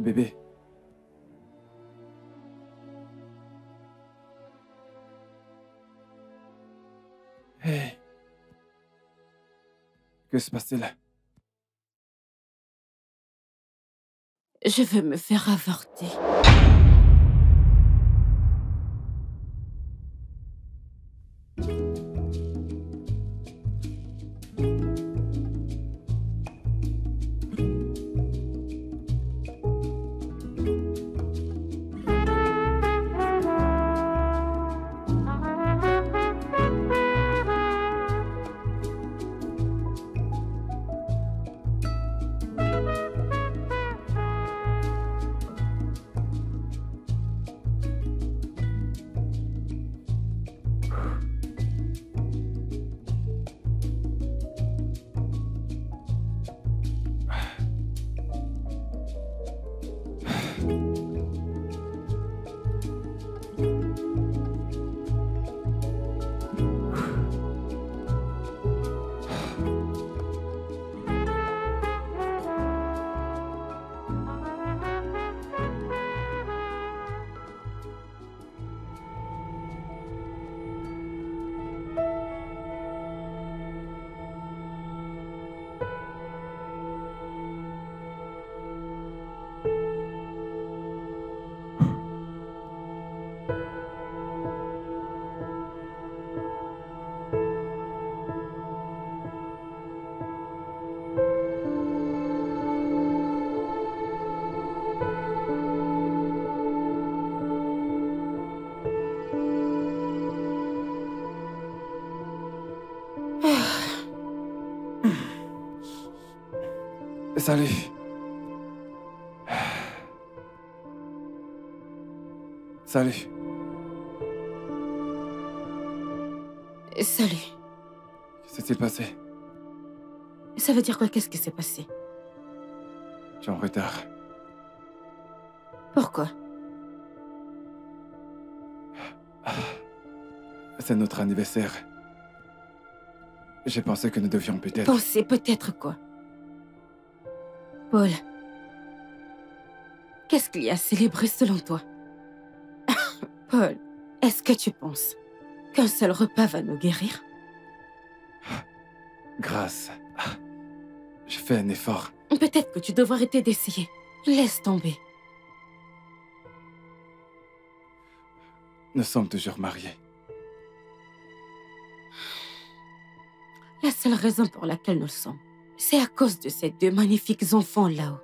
Bébé. Hey. Que se passe-t-il? Je veux me faire avorter. Salut. Salut. Salut. Que s'est-il passé? Ça veut dire quoi? Qu'est-ce qui s'est passé? Tu es en retard. Pourquoi? C'est notre anniversaire. J'ai pensé que nous devions peut-être... Penser peut-être quoi? Paul, qu'est-ce qu'il y a à célébrer selon toi? Paul, est-ce que tu penses qu'un seul repas va nous guérir? Grâce. Je fais un effort. Peut-être que tu devrais arrêter d'essayer. Laisse tomber. Nous sommes toujours mariés. La seule raison pour laquelle nous le sommes, c'est à cause de ces deux magnifiques enfants là-haut.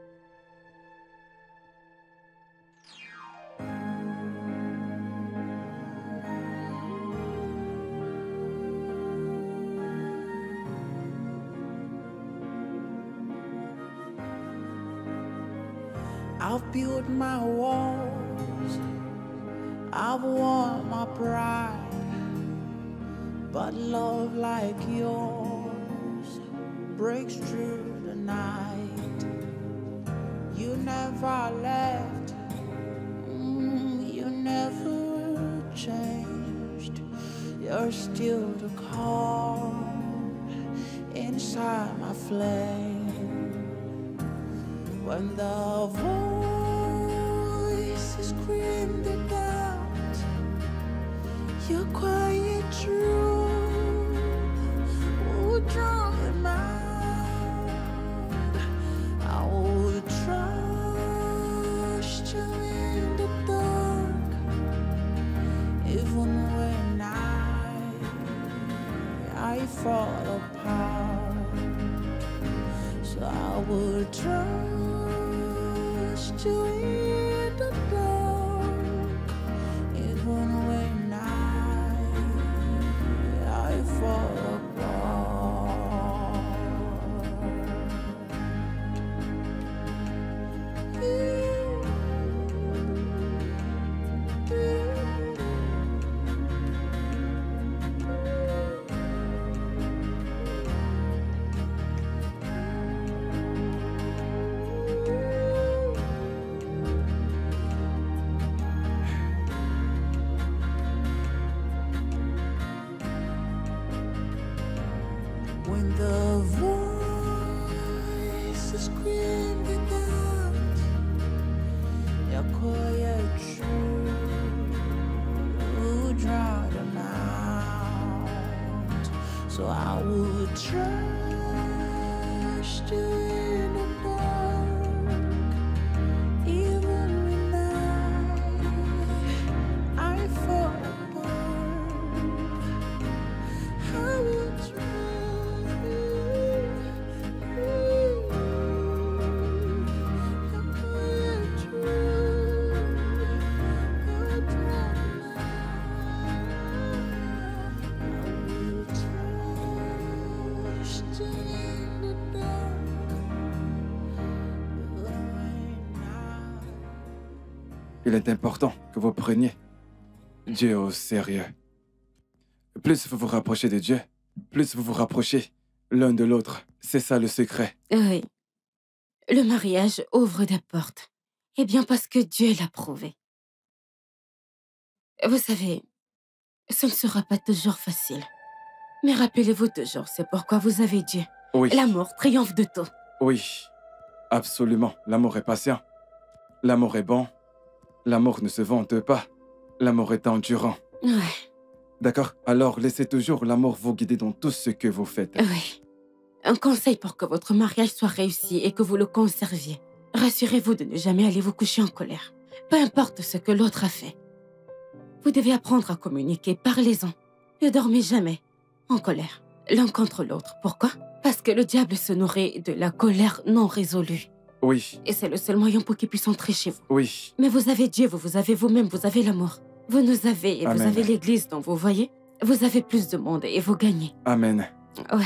I've built my walls, I've won my pride, but love like yours breaks through the night. You never left, you never changed. You're still the calm inside my flame. When the voices screamed it out, your quiet truth would drown them out. I would trust you in the dark, even when I fall apart. So I would trust you in the dark, even when I fall apart. Draw them out, so I would trust you in the dark, even when I fall apart. I would trust you. Il est important que vous preniez Dieu au sérieux. Plus vous vous rapprochez de Dieu, plus vous vous rapprochez l'un de l'autre. C'est ça le secret. Oui. Le mariage ouvre des portes. Eh bien, parce que Dieu l'a prouvé. Vous savez, ce ne sera pas toujours facile. Mais rappelez-vous toujours, c'est pourquoi vous avez Dieu. Oui. L'amour triomphe de tout. Oui, absolument. L'amour est patient. L'amour est bon. L'amour ne se vante pas. L'amour est endurant. Ouais, D'accord? Alors laissez toujours l'amour vous guider dans tout ce que vous faites. oui. Un conseil pour que votre mariage soit réussi et que vous le conserviez. Rassurez-vous de ne jamais aller vous coucher en colère. Peu importe ce que l'autre a fait. Vous devez apprendre à communiquer, parlez-en. Ne dormez jamais en colère, l'un contre l'autre. Pourquoi? Parce que le diable se nourrit de la colère non résolue. Oui, Et c'est le seul moyen pour qu'il puisse entrer chez vous. oui. Mais vous avez Dieu, vous avez vous-même, vous avez l'amour. Vous nous avez et vous Amen. avez l'église dont vous voyez. Vous avez plus de monde et vous gagnez. Amen. Ouais,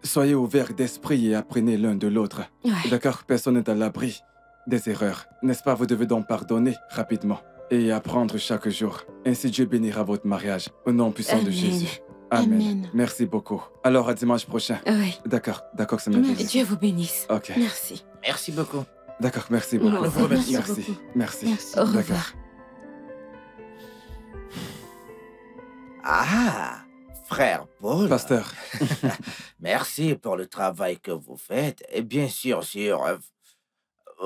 Soyez ouverts d'esprit et apprenez l'un de l'autre. ouais. D'accord? Personne n'est à l'abri des erreurs. N'est-ce pas? Vous devez donc pardonner rapidement et apprendre chaque jour. Ainsi Dieu bénira votre mariage. Au nom puissant de Amen. Jésus. Amen. Amen. Merci beaucoup. Alors à dimanche prochain. Oui. D'accord, c'est merveilleux. Dieu vous bénisse. Ok. Merci. Merci beaucoup. D'accord, merci beaucoup. Nous vous remercions. Merci. beaucoup. Merci. Au revoir. Ah, frère Paul. Pasteur, Merci pour le travail que vous faites. Et bien sûr, sur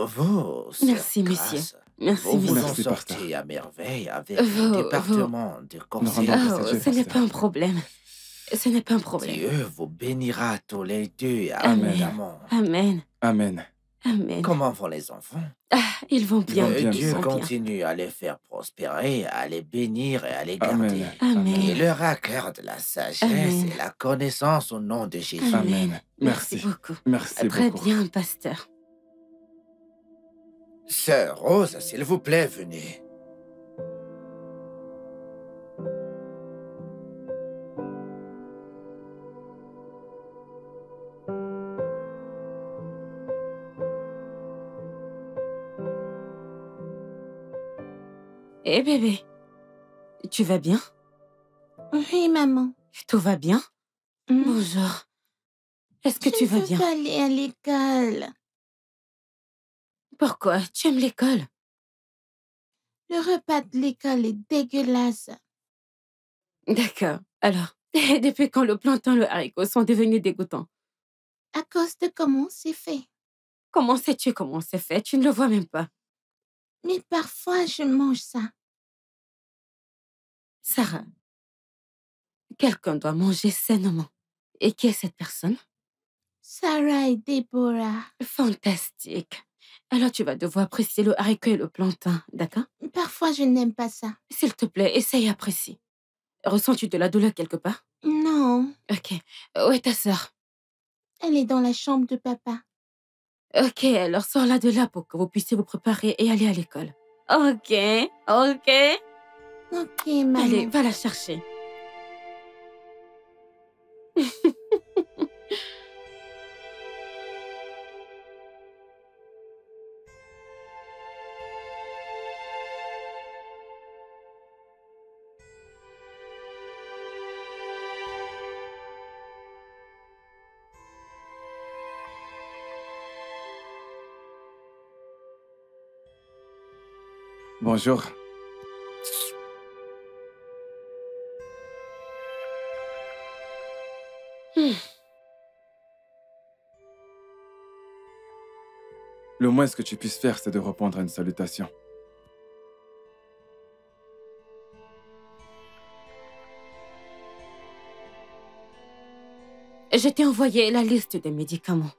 vous. Merci, sur monsieur. grâce, Merci, Vous vous monsieur. en Merci, sortez pasteur. à merveille avec Vous- le département de conseil. rendons Oh, grâce à Dieu, ce n'est pasteur. pas un problème. Ce n'est pas un problème. Dieu vous bénira tous les deux Amen. abondamment. Amen. Amen. Amen. Comment vont les enfants? Ah, ils vont bien. vont bien, Ils Dieu vont bien. continue à les faire prospérer, à les bénir et à les garder. Amen. Amen. Il leur accorde la sagesse Amen. et la connaissance au nom de Jésus. Amen. Merci Merci. beaucoup. Merci Très beaucoup. bien, pasteur. Sœur Rose, s'il vous plaît, venez. Eh bébé, tu vas bien? Oui, maman. Tout va bien? Mm. Bonjour. Est-ce que tu vas bien? Je veux pas aller à l'école. Pourquoi? Tu aimes l'école? Le repas de l'école est dégueulasse. D'accord. Alors, depuis quand le plantain et le haricot sont devenus dégoûtants? À cause de comment c'est fait. Comment sais-tu comment c'est fait? Tu ne le vois même pas. Mais parfois, je mange ça. Sarah, quelqu'un doit manger sainement. Et qui est cette personne? Sarah et Deborah. Fantastique. Alors tu vas devoir apprécier le haricot et le plantain, d'accord? Parfois, je n'aime pas ça. S'il te plaît, essaye et apprécie. Ressens-tu de la douleur quelque part? Non, Ok. Où est ta sœur? elle est dans la chambre de papa. Ok, alors sors-la de là pour que vous puissiez vous préparer et aller à l'école. Ok, ok. Ok, maman. Allez, va la chercher. Bonjour. Le moins que tu puisses faire, c'est de répondre à une salutation. Je t'ai envoyé la liste des médicaments.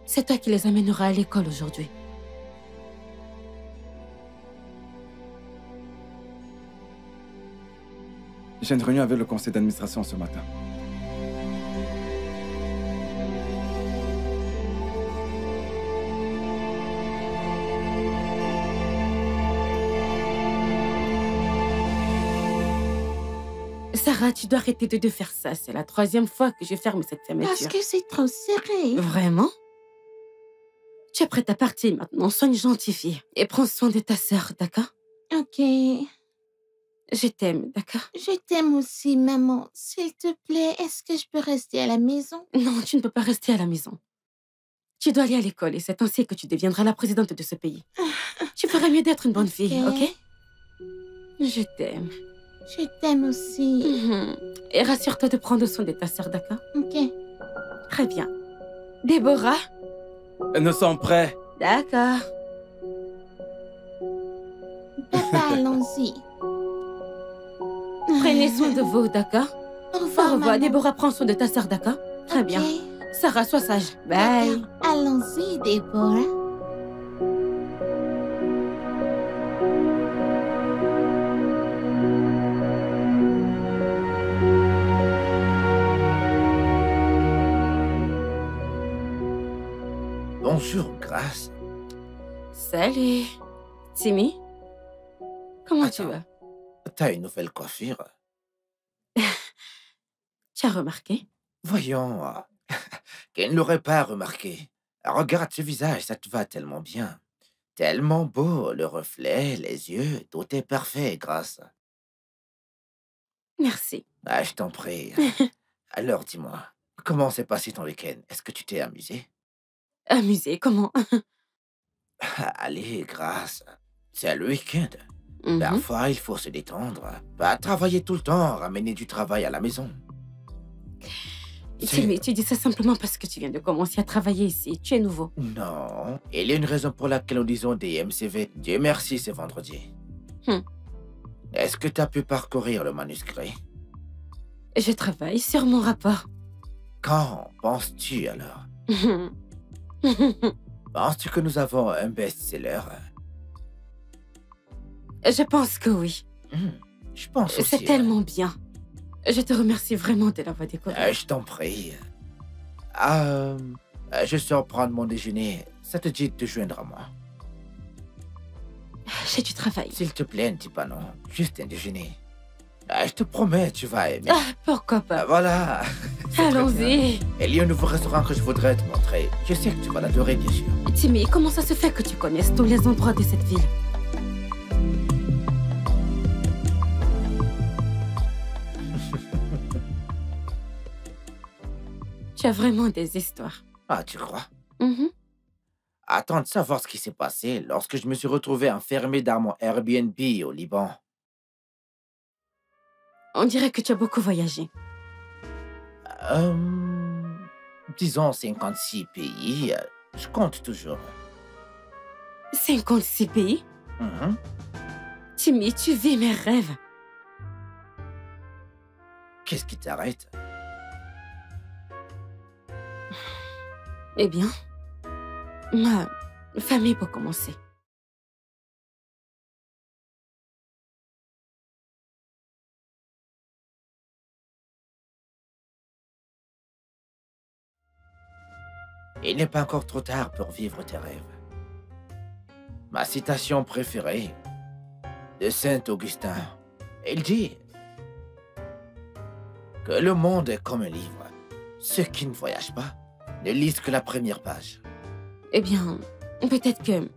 C'est toi qui les amèneras à l'école aujourd'hui. J'ai une réunion avec le conseil d'administration ce matin. Sarah, tu dois arrêter de faire ça. C'est la 3e fois que je ferme cette fermeture. Parce que c'est trop serré. Vraiment? Tu es prête à partir maintenant. Sois une gentille fille. Et prends soin de ta sœur, d'accord? Ok. Je t'aime, d'accord? Je t'aime aussi, maman. S'il te plaît, est-ce que je peux rester à la maison? Non, tu ne peux pas rester à la maison. Tu dois aller à l'école et c'est ainsi que tu deviendras la présidente de ce pays. Tu ferais mieux d'être une bonne fille, ok? Je t'aime. Je t'aime aussi. Et rassure-toi de prendre soin de ta sœur, d'accord? Ok. Très bien. Déborah? Nous sommes prêts. D'accord. Papa, allons-y. Prenez soin de vous, d'accord? Au Au revoir, revoir. maman. Déborah, prends soin de ta sœur, d'accord? Très bien. Ok. Sarah, sois sage. Bye. D'accord. Allons-y, Déborah. Bonjour, Grâce. Salut. Timmy? Comment tu Attends. vas? T'as une nouvelle coiffure? Tu as remarqué? Voyons, qui ne l'aurait pas remarqué? Regarde ce visage, ça te va tellement bien. Tellement beau, le reflet, les yeux, tout est parfait, Grâce. Merci. Ah, je t'en prie. Alors, dis-moi, comment s'est passé ton week-end? Est-ce que tu t'es amusé? Amusé, comment? Allez, Grâce, c'est le week-end. Mhm. Parfois, il faut se détendre. Pas travailler tout le temps, ramener du travail à la maison. Timmy, tu dis ça simplement parce que tu viens de commencer à travailler ici. Tu es nouveau. Non, il y a une raison pour laquelle nous disons des MCV. Dieu merci, c'est vendredi. Hmm. Est-ce que tu as pu parcourir le manuscrit? Je travaille sur mon rapport. Quand penses-tu alors? Penses-tu que nous avons un best-seller? Je pense que oui. Je pense aussi. C'est tellement bien. Je te remercie vraiment de l'avoir découvert. Je t'en prie. Je sors prendre mon déjeuner. Ça te dit de te joindre à moi? J'ai du travail. S'il te plaît, ne dis pas non. Juste un déjeuner. Je te promets, tu vas aimer. Ah, pourquoi pas? Voilà. C'est très bien. Allons-y. Il y a un nouveau restaurant que je voudrais te montrer. Je sais que tu vas l'adorer, bien sûr. Timmy, comment ça se fait que tu connaisses tous les endroits de cette ville? Tu as vraiment des histoires. Ah, tu crois? Mhm. Attends de savoir ce qui s'est passé lorsque je me suis retrouvé enfermé dans mon Airbnb au Liban. On dirait que tu as beaucoup voyagé. Disons 56 pays. Je compte toujours. 56 pays? Mhm. Timmy, tu vis mes rêves. Qu'est-ce qui t'arrête? Eh bien, ma famille pour commencer. Il n'est pas encore trop tard pour vivre tes rêves. Ma citation préférée de Saint Augustin, il dit que le monde est comme un livre. Ceux qui ne voyagent pas ne lisent que la première page. Eh bien, peut-être que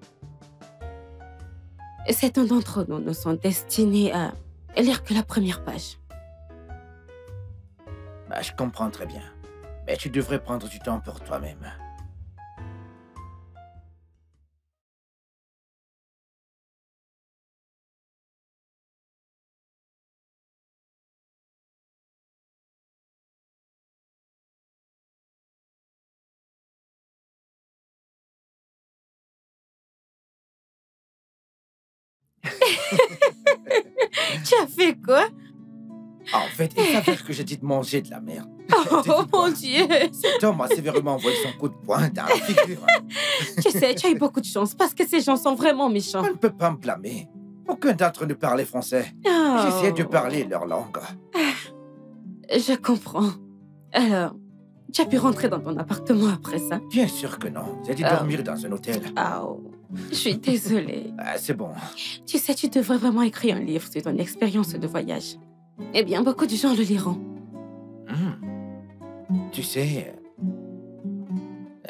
certains d'entre nous ne sont destinés à lire que la première page. Je comprends très bien. Mais tu devrais prendre du temps pour toi-même. Tu as fait quoi? En fait, il s'avère que j'ai dit de manger de la merde. Oh mon Dieu! Cet homme m'a sévèrement envoyé son coup de poing dans la figure. Tu sais, tu as eu beaucoup de chance parce que ces gens sont vraiment méchants. On ne peut pas me blâmer. Aucun d'entre eux ne parlait français. Oh. J'essayais de parler leur langue. Je comprends. Alors, tu as pu rentrer dans ton appartement après ça? Bien sûr que non. J'ai dû dormir dans un hôtel. Oh, je suis désolée. Ah, c'est bon. Tu sais, tu devrais vraiment écrire un livre sur ton expérience de voyage. Eh bien, beaucoup de gens le liront. Tu sais,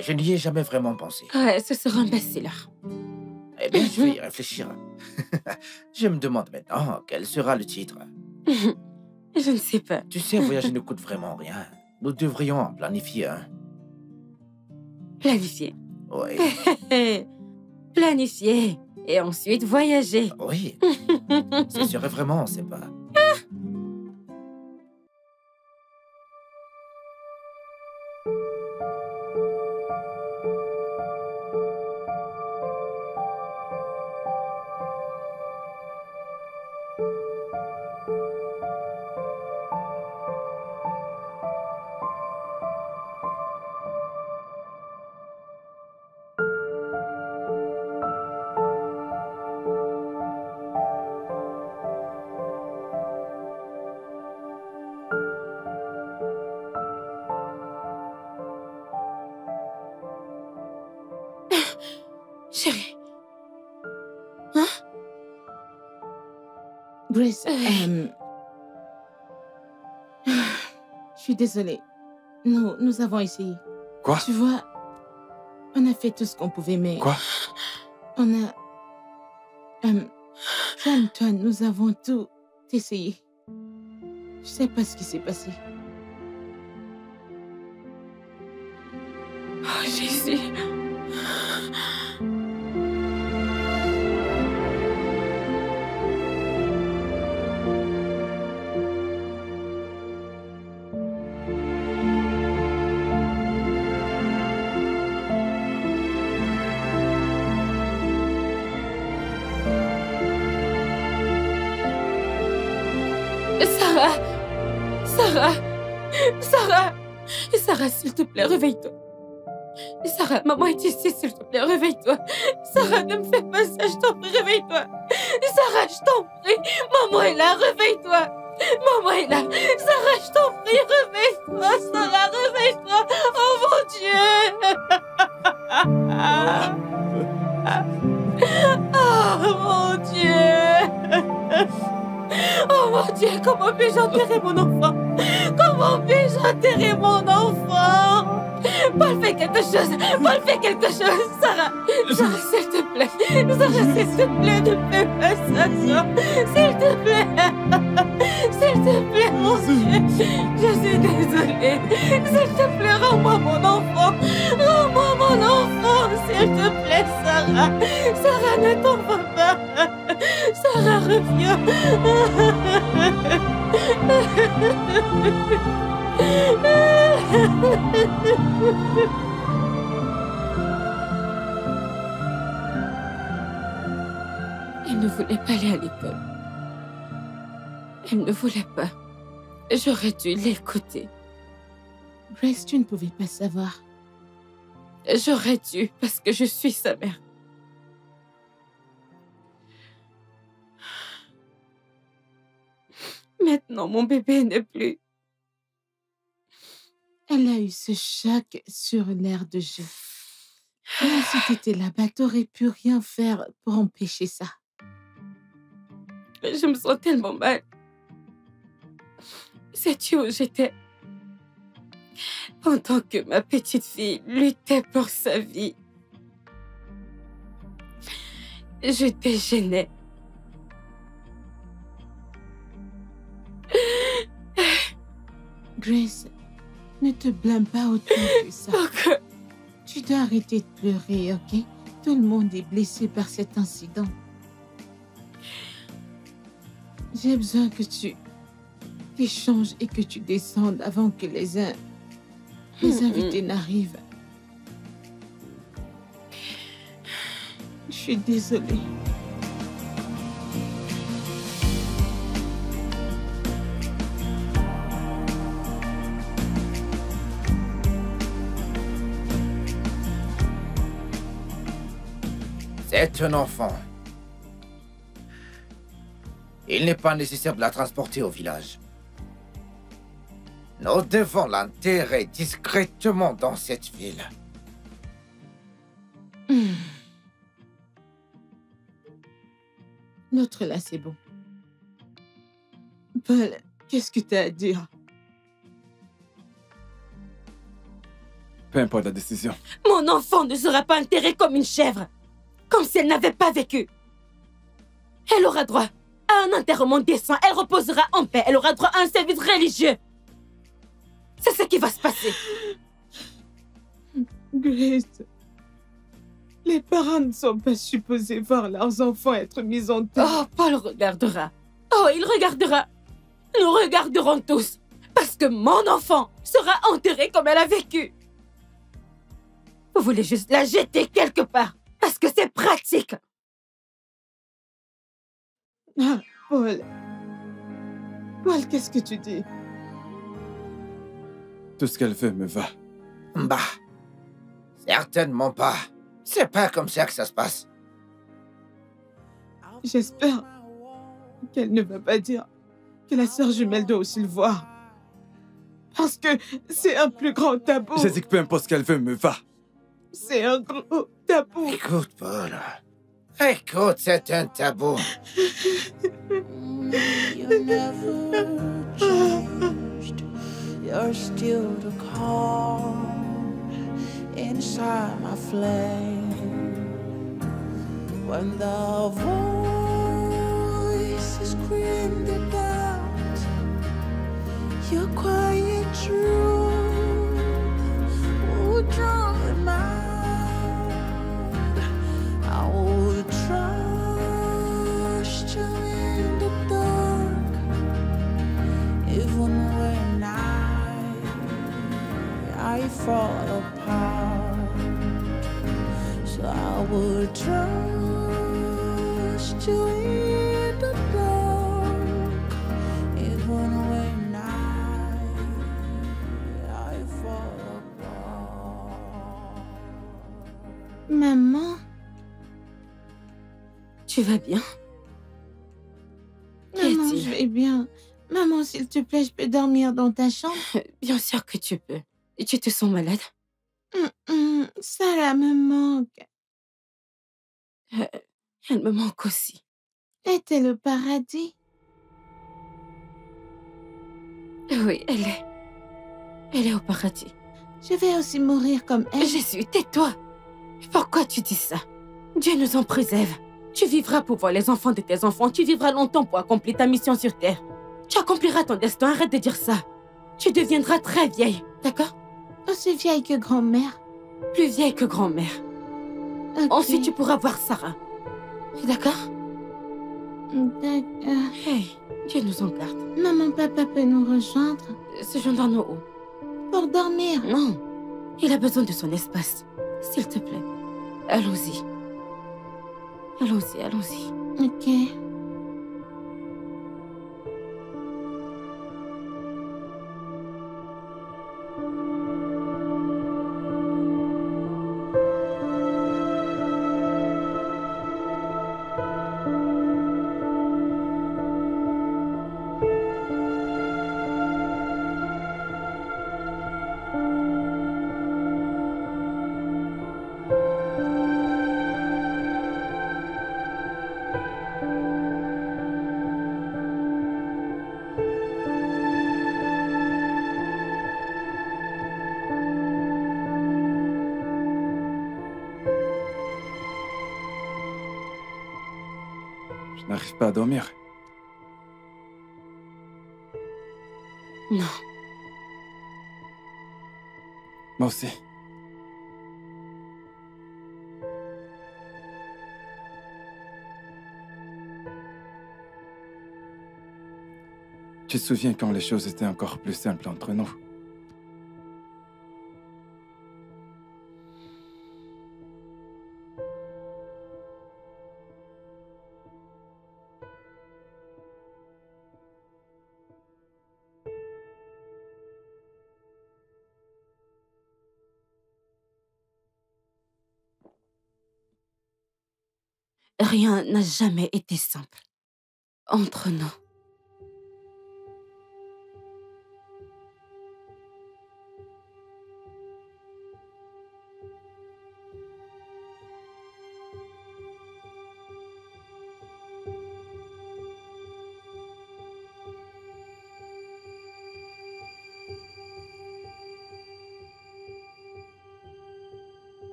je n'y ai jamais vraiment pensé. Ouais, ce sera un best-seller. Eh bien, je vais y réfléchir. Je me demande maintenant quel sera le titre. Je ne sais pas. Tu sais, voyager ne coûte vraiment rien. Nous devrions en planifier un. Planifier. Oui, Planifier. Et ensuite voyager. oui. Ce serait vraiment sympa. Chérie. Grace, je suis désolée. Nous avons essayé. Quoi? Tu vois, on a fait tout ce qu'on pouvait, mais... Quoi? On a... toi, nous avons tout essayé. Je sais pas ce qui s'est passé. Oh, Jésus. Sarah! Sarah! Sarah! Sarah, s'il te plaît, réveille-toi. Sarah, maman est ici, s'il te plaît, réveille-toi. Sarah, ne me fais pas ça, je t'en prie, réveille-toi. Sarah, je t'en prie, maman est là, réveille-toi. Maman est là. Sarah, je t'en prie, réveille-toi. Sarah, réveille-toi. Oh mon Dieu. Oh mon Dieu. Oh mon Dieu, comment puis-je enterrer mon enfant? Comment puis-je enterrer mon enfant? Paul, fais quelque chose! Paul, fais quelque chose! Sarah! Sarah, s'il te plaît! Sarah, s'il te plaît, ne fais pas ça! S'il te plaît! S'il te plaît, mon Dieu! Je suis désolée! S'il te plaît, rends-moi mon enfant! Rends-moi mon enfant! S'il te plaît, Sarah! Sarah, ne t'en va pas! Sarah, reviens! Elle ne voulait pas aller à l'école. Elle ne voulait pas. J'aurais dû l'écouter. Grace, tu ne pouvais pas savoir. J'aurais dû, parce que je suis sa mère. Maintenant, mon bébé n'est plus. Elle a eu ce choc sur l'air de jeu. Même si tu étais là-bas, t'aurais pu rien faire pour empêcher ça. Je me sens tellement mal. Sais-tu où j'étais? Pendant que ma petite fille luttait pour sa vie, je déjeunais. Grace, ne te blâme pas autant que ça. Pourquoi? Tu dois arrêter de pleurer, ok? Tout le monde est blessé par cet incident. J'ai besoin que tu t'échanges et que tu descendes avant que les invités n'arrivent. Je suis désolée. C'est un enfant. Il n'est pas nécessaire de la transporter au village. Nous devons l'enterrer discrètement dans cette ville. L'autre là, c'est bon. Paul, qu'est-ce que tu as à dire? Peu importe la décision. Mon enfant ne sera pas enterrée comme une chèvre, comme si elle n'avait pas vécu. Elle aura droit à un enterrement décent, elle reposera en paix, elle aura droit à un service religieux. C'est ce qui va se passer. Grace, les parents ne sont pas supposés voir leurs enfants être mis en terre. Oh, Paul regardera. Oh, il regardera. Nous regarderons tous. Parce que mon enfant sera enterré comme elle a vécu. Vous voulez juste la jeter quelque part. Parce que c'est pratique. Ah, Paul. Paul, qu'est-ce que tu dis? Tout ce qu'elle veut me va. Bah, certainement pas. C'est pas comme ça que ça se passe. J'espère qu'elle ne va pas dire que la sœur jumelle doit aussi le voir. Parce que c'est un plus grand tabou. J'ai dit que peu importe ce qu'elle veut me va. C'est un gros tabou. Écoute, Paul. Écoute, c'est un tabou. You never changed. You're still the calm inside my flame. When the voices screamed it out, your quiet truth would drown them out. I would trust you in the dark, even when I fall apart. So I would trust you in the dark, even when I fall apart. Maman, Tu vas bien? maman, Qu'est-il? je vais bien. Maman, s'il te plaît, je peux dormir dans ta chambre? Bien sûr que tu peux. Et tu te sens malade? Ça là me manque. Elle me manque aussi. Était le paradis. Oui, elle est. Elle est au paradis. Je vais aussi mourir comme elle. Jésus, tais-toi. Pourquoi tu dis ça? Dieu nous en préserve. Tu vivras pour voir les enfants de tes enfants. Tu vivras longtemps pour accomplir ta mission sur Terre. Tu accompliras ton destin. Arrête de dire ça. Tu deviendras très vieille, d'accord? Aussi vieille que grand-mère. Plus vieille que grand-mère. Ok. Ensuite, tu pourras voir Sarah. D'accord? D'accord. Hey, Dieu nous en garde. Maman, papa peut nous rejoindre Ce gendarme où? pour dormir. Non. Il a besoin de son espace. S'il te plaît. Allons-y. Allons-y, allons-y. Ok. Je n'arrive pas à dormir. Non. Moi aussi. Tu te souviens quand les choses étaient encore plus simples entre nous? Rien n'a jamais été simple entre nous.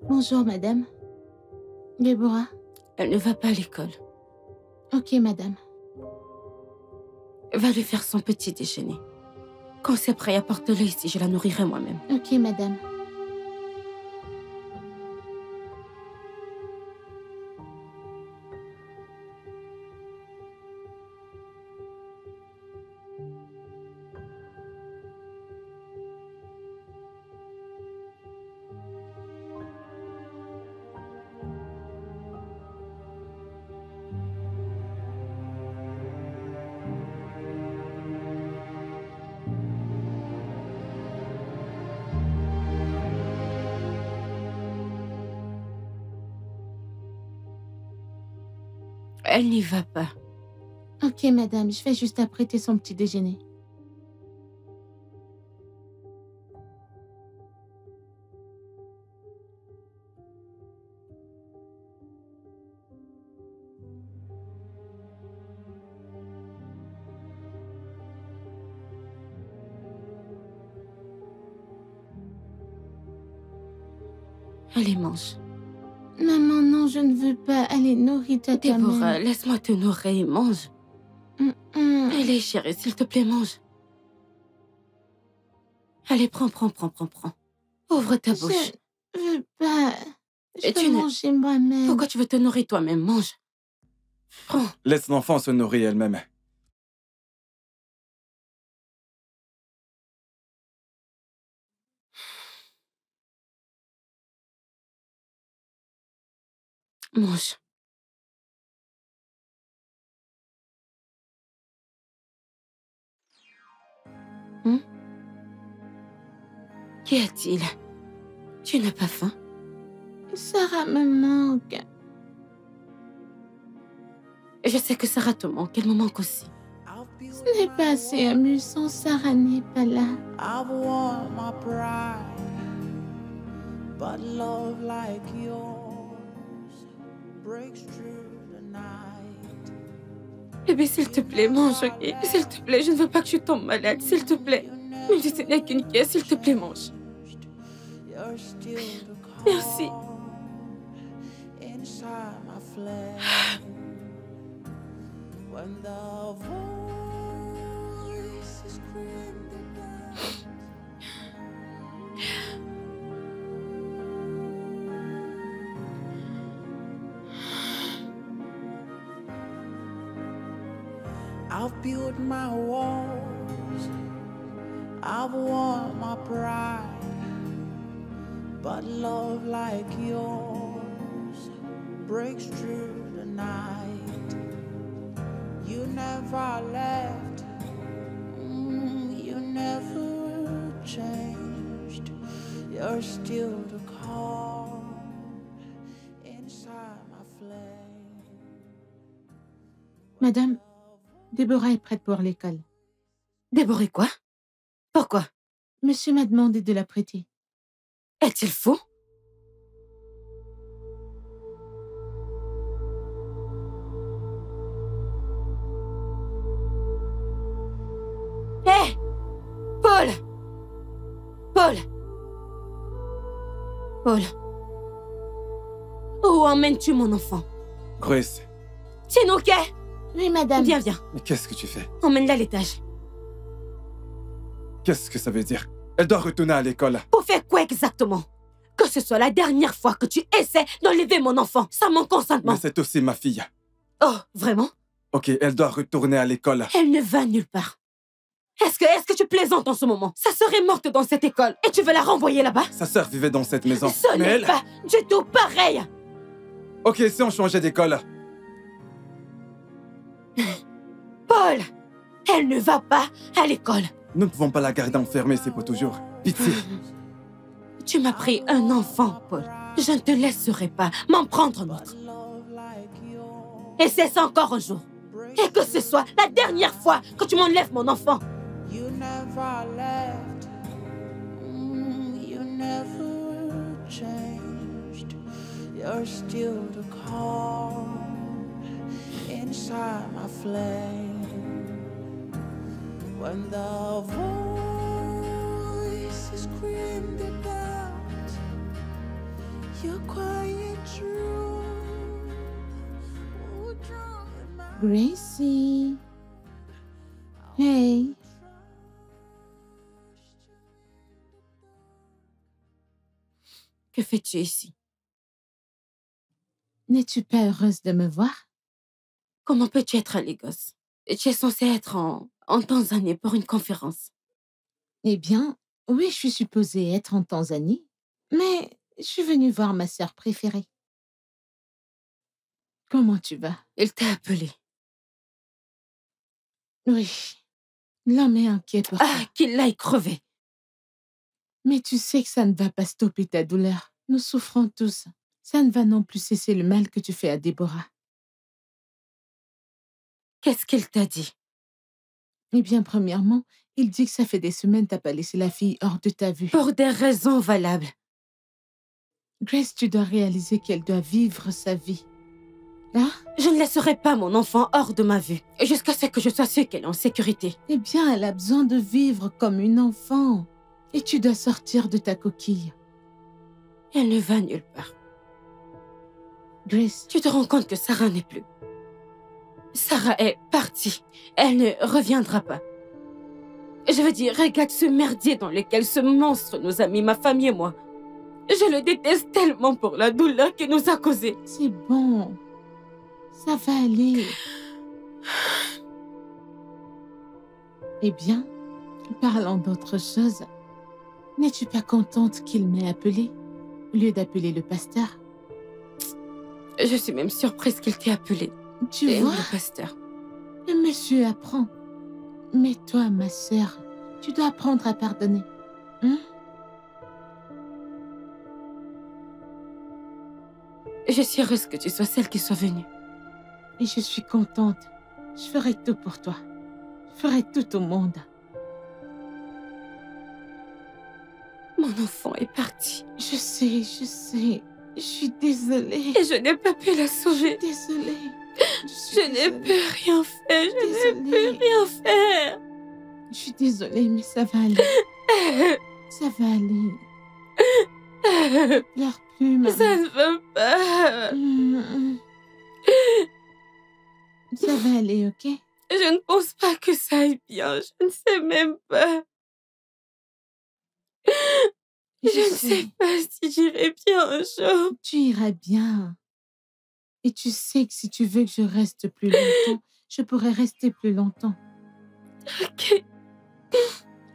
Bonjour, madame. Déborah. Elle ne va pas à l'école. Ok, madame. Va lui faire son petit déjeuner. Quand c'est prêt, apporte-le ici, je la nourrirai moi-même. Ok, madame. Elle n'y va pas. Ok, madame, je vais juste apprêter son petit déjeuner. Allez, mange. Maman, non, je ne veux pas. Allez, nourris-toi toi-même. Déborah, laisse-moi te nourrir et mange. Allez, chérie, s'il te plaît, mange. Allez, prends. Ouvre ta bouche. Je veux pas. Je Et veux tu ne- manger moi-même. Pourquoi tu veux te nourrir toi-même? Mange. Prends. Laisse l'enfant se nourrir elle-même. Mange. Qu'y a-t-il? Tu n'as pas faim? Sarah me manque. Je sais que Sarah te manque, elle me manque aussi. Ce n'est pas assez amusant, Sarah n'est pas là. I've won my pride, but love like yours breaks through the night. Bébé, s'il te plaît, mange, ok? S'il te plaît, je ne veux pas que tu tombes malade, s'il te plaît. Même si ce n'est qu'une pièce, s'il te plaît, mange. You're still the Merci. calm inside my flesh. When the voices scream the dark. I've built my walls, I've won my pride, but love like yours breaks through the night. You never left, you never changed. You're still the calm inside my flame. Madame, Déborah est prête pour l'école. Déborah, quoi? Pourquoi? Monsieur m'a demandé de la prêter. Est-il fou? Hé! Paul! Où emmènes-tu mon enfant? Grace, Tiens-nous, Oui, madame. Viens. mais qu'est-ce que tu fais? Emmène-la à l'étage. Qu'est-ce que ça veut dire? Elle doit retourner à l'école. Pour faire quoi exactement? Que ce soit la dernière fois que tu essaies d'enlever mon enfant sans mon consentement. Mais c'est aussi ma fille. Oh, vraiment? Ok, elle doit retourner à l'école. Elle ne va nulle part. Est-ce que tu plaisantes en ce moment? Sa sœur est morte dans cette école et tu veux la renvoyer là-bas? Sa sœur vivait dans cette maison. Ce mais n'est elle... pas du tout pareil. Ok, si on changeait d'école. Paul, elle ne va pas à l'école. Nous ne pouvons pas la garder enfermée, c'est pour toujours. Pitié. Tu m'as pris un enfant, Paul. Je ne te laisserai pas m'en prendre un autre. Et c'est ça encore un jour. Et que ce soit la dernière fois que tu m'enlèves mon enfant. You never left. You never changed. You're still the calm inside my flame. When the voice is screamed it out, you're quiet true. Gracie. Hey. Que fais-tu ici? N'es-tu pas heureuse de me voir? Comment peux-tu être à Lagos? Tu es censée être en Tanzanie pour une conférence. Eh bien, oui, je suis supposée être en Tanzanie, mais je suis venue voir ma sœur préférée. Comment tu vas? Il t'a appelé. Oui, l'homme est inquiet pour toi. Ah, qu'il aille crever. Mais tu sais que ça ne va pas stopper ta douleur. Nous souffrons tous. Ça ne va non plus cesser le mal que tu fais à Déborah. Qu'est-ce qu'il t'a dit? Eh bien, premièrement, il dit que ça fait des semaines que tu n'as pas laissé la fille hors de ta vue. Pour des raisons valables. Grace, tu dois réaliser qu'elle doit vivre sa vie. Hein? Je ne laisserai pas mon enfant hors de ma vue, jusqu'à ce que je sois sûre qu'elle est en sécurité. Eh bien, elle a besoin de vivre comme une enfant. Et tu dois sortir de ta coquille. Elle ne va nulle part. Grace, Tu te rends compte que Sarah n'est plus. Sarah est partie. Elle ne reviendra pas. Je veux dire, regarde ce merdier dans lequel ce monstre nous a mis, ma famille et moi. Je le déteste tellement pour la douleur qu'il nous a causée. c'est bon. Ça va aller. Eh bien, parlant d'autre chose, n'es-tu pas contente qu'il m'ait appelée au lieu d'appeler le pasteur? Je suis même surprise qu'il t'ait appelé. Tu Et vois, le pasteur. le monsieur apprend. Mais toi, ma sœur, tu dois apprendre à pardonner. Hein? Je suis heureuse que tu sois celle qui soit venue. Et je suis contente. Je ferai tout pour toi. Je ferai tout au monde. Mon enfant est parti. Je sais, je sais. Je suis désolée. Et je n'ai pas pu la sauver. Désolée. Je n'ai pu rien faire. Je n'ai pu rien faire. Je suis désolée, mais ça va aller. Ça va aller. Pleure plus, maman. Ça ne va pas. Ça va aller, ok? Je ne pense pas que ça aille bien. Je ne sais même pas. Je ne sais pas si j'irai bien un jour. Tu iras bien. Et tu sais que si tu veux que je reste plus longtemps, je pourrai rester plus longtemps. Ok.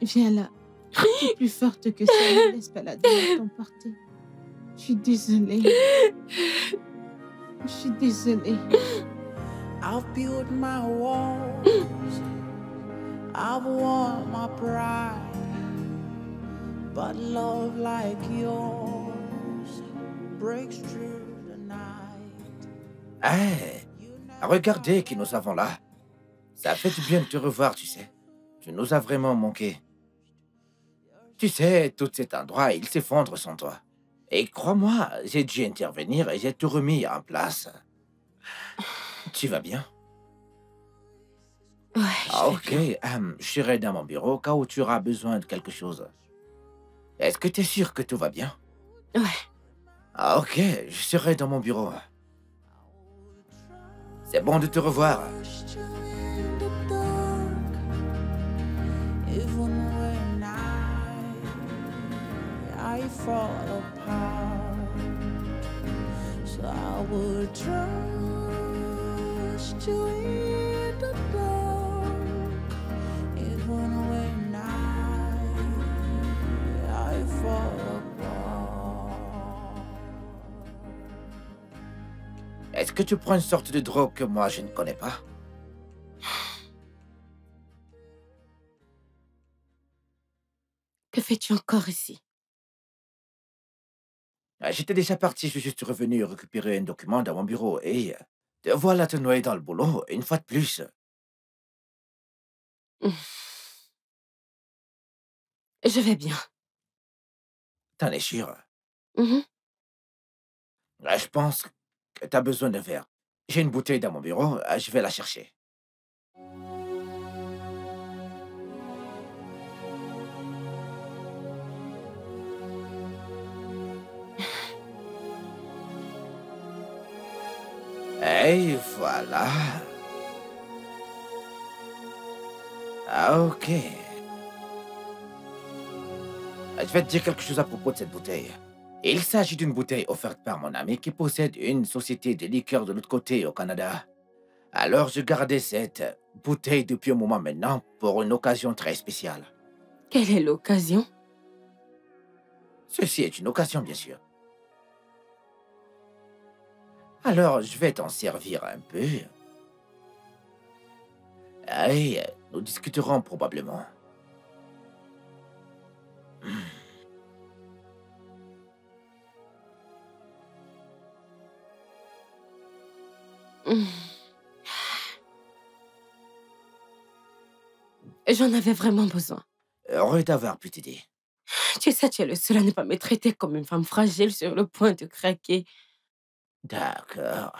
Viens là. Tu es plus forte que ça. Ne laisse pas la douleur t'emporter. Je suis désolée. Je suis désolée. I've built my walls, I've won my pride, but love like yours breaks through the night. Hey, regardez qui nous avons là. Ça fait du bien de te revoir, tu sais. Tu nous as vraiment manqué. Tu sais, tout cet endroit, il s'effondre sans toi. Et crois-moi, j'ai dû intervenir et j'ai tout remis en place. Tu vas bien? Ouais, Ah, je vais ok, bien. je serai dans mon bureau au cas où tu auras besoin de quelque chose. Est-ce que tu es sûr que tout va bien? Ouais. Ah, ok, je serai dans mon bureau. C'est bon de te revoir. Pushed you in the dark, even when I fall apart. So I would trust you in the dark, even when I fall apart. Est-ce que tu prends une sorte de drogue que moi je ne connais pas? Que fais-tu encore ici? J'étais déjà parti, je suis juste revenu récupérer un document dans mon bureau et te voilà te noyer dans le boulot, une fois de plus. Je vais bien. T'en es sûr? Mhm. Je pense que t'as besoin de verre. J'ai une bouteille dans mon bureau, je vais la chercher. Et voilà. Ah, ok. Je vais te dire quelque chose à propos de cette bouteille. Il s'agit d'une bouteille offerte par mon ami qui possède une société de liqueurs de l'autre côté au Canada. Alors, je gardais cette bouteille depuis un moment maintenant pour une occasion très spéciale. Quelle est l'occasion? Ceci est une occasion, bien sûr. Alors, je vais t'en servir un peu. Et nous discuterons probablement. J'en avais vraiment besoin. Heureux d'avoir pu t'aider. Tu sais, tu es le seul à ne pas me traiter comme une femme fragile sur le point de craquer. D'accord.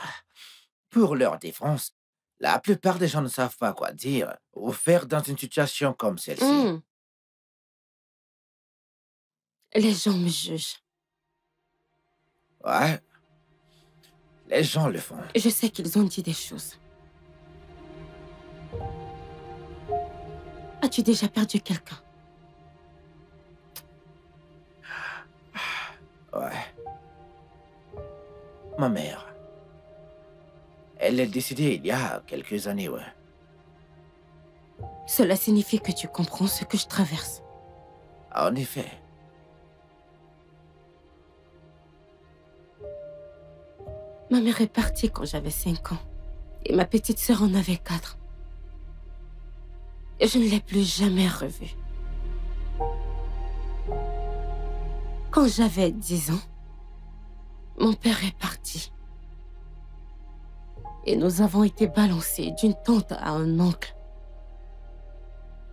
Pour leur défense, la plupart des gens ne savent pas quoi dire ou faire dans une situation comme celle-ci. Hmm. Les gens me jugent. Ouais. Les gens le font. Je sais qu'ils ont dit des choses. As-tu déjà perdu quelqu'un? Ouais. Ma mère. Elle est décédée il y a quelques années, ouais. Cela signifie que tu comprends ce que je traverse. En effet. Ma mère est partie quand j'avais 5 ans. Et ma petite sœur en avait 4. Et je ne l'ai plus jamais revue. Quand j'avais 10 ans, mon père est parti. Et nous avons été balancés d'une tante à un oncle.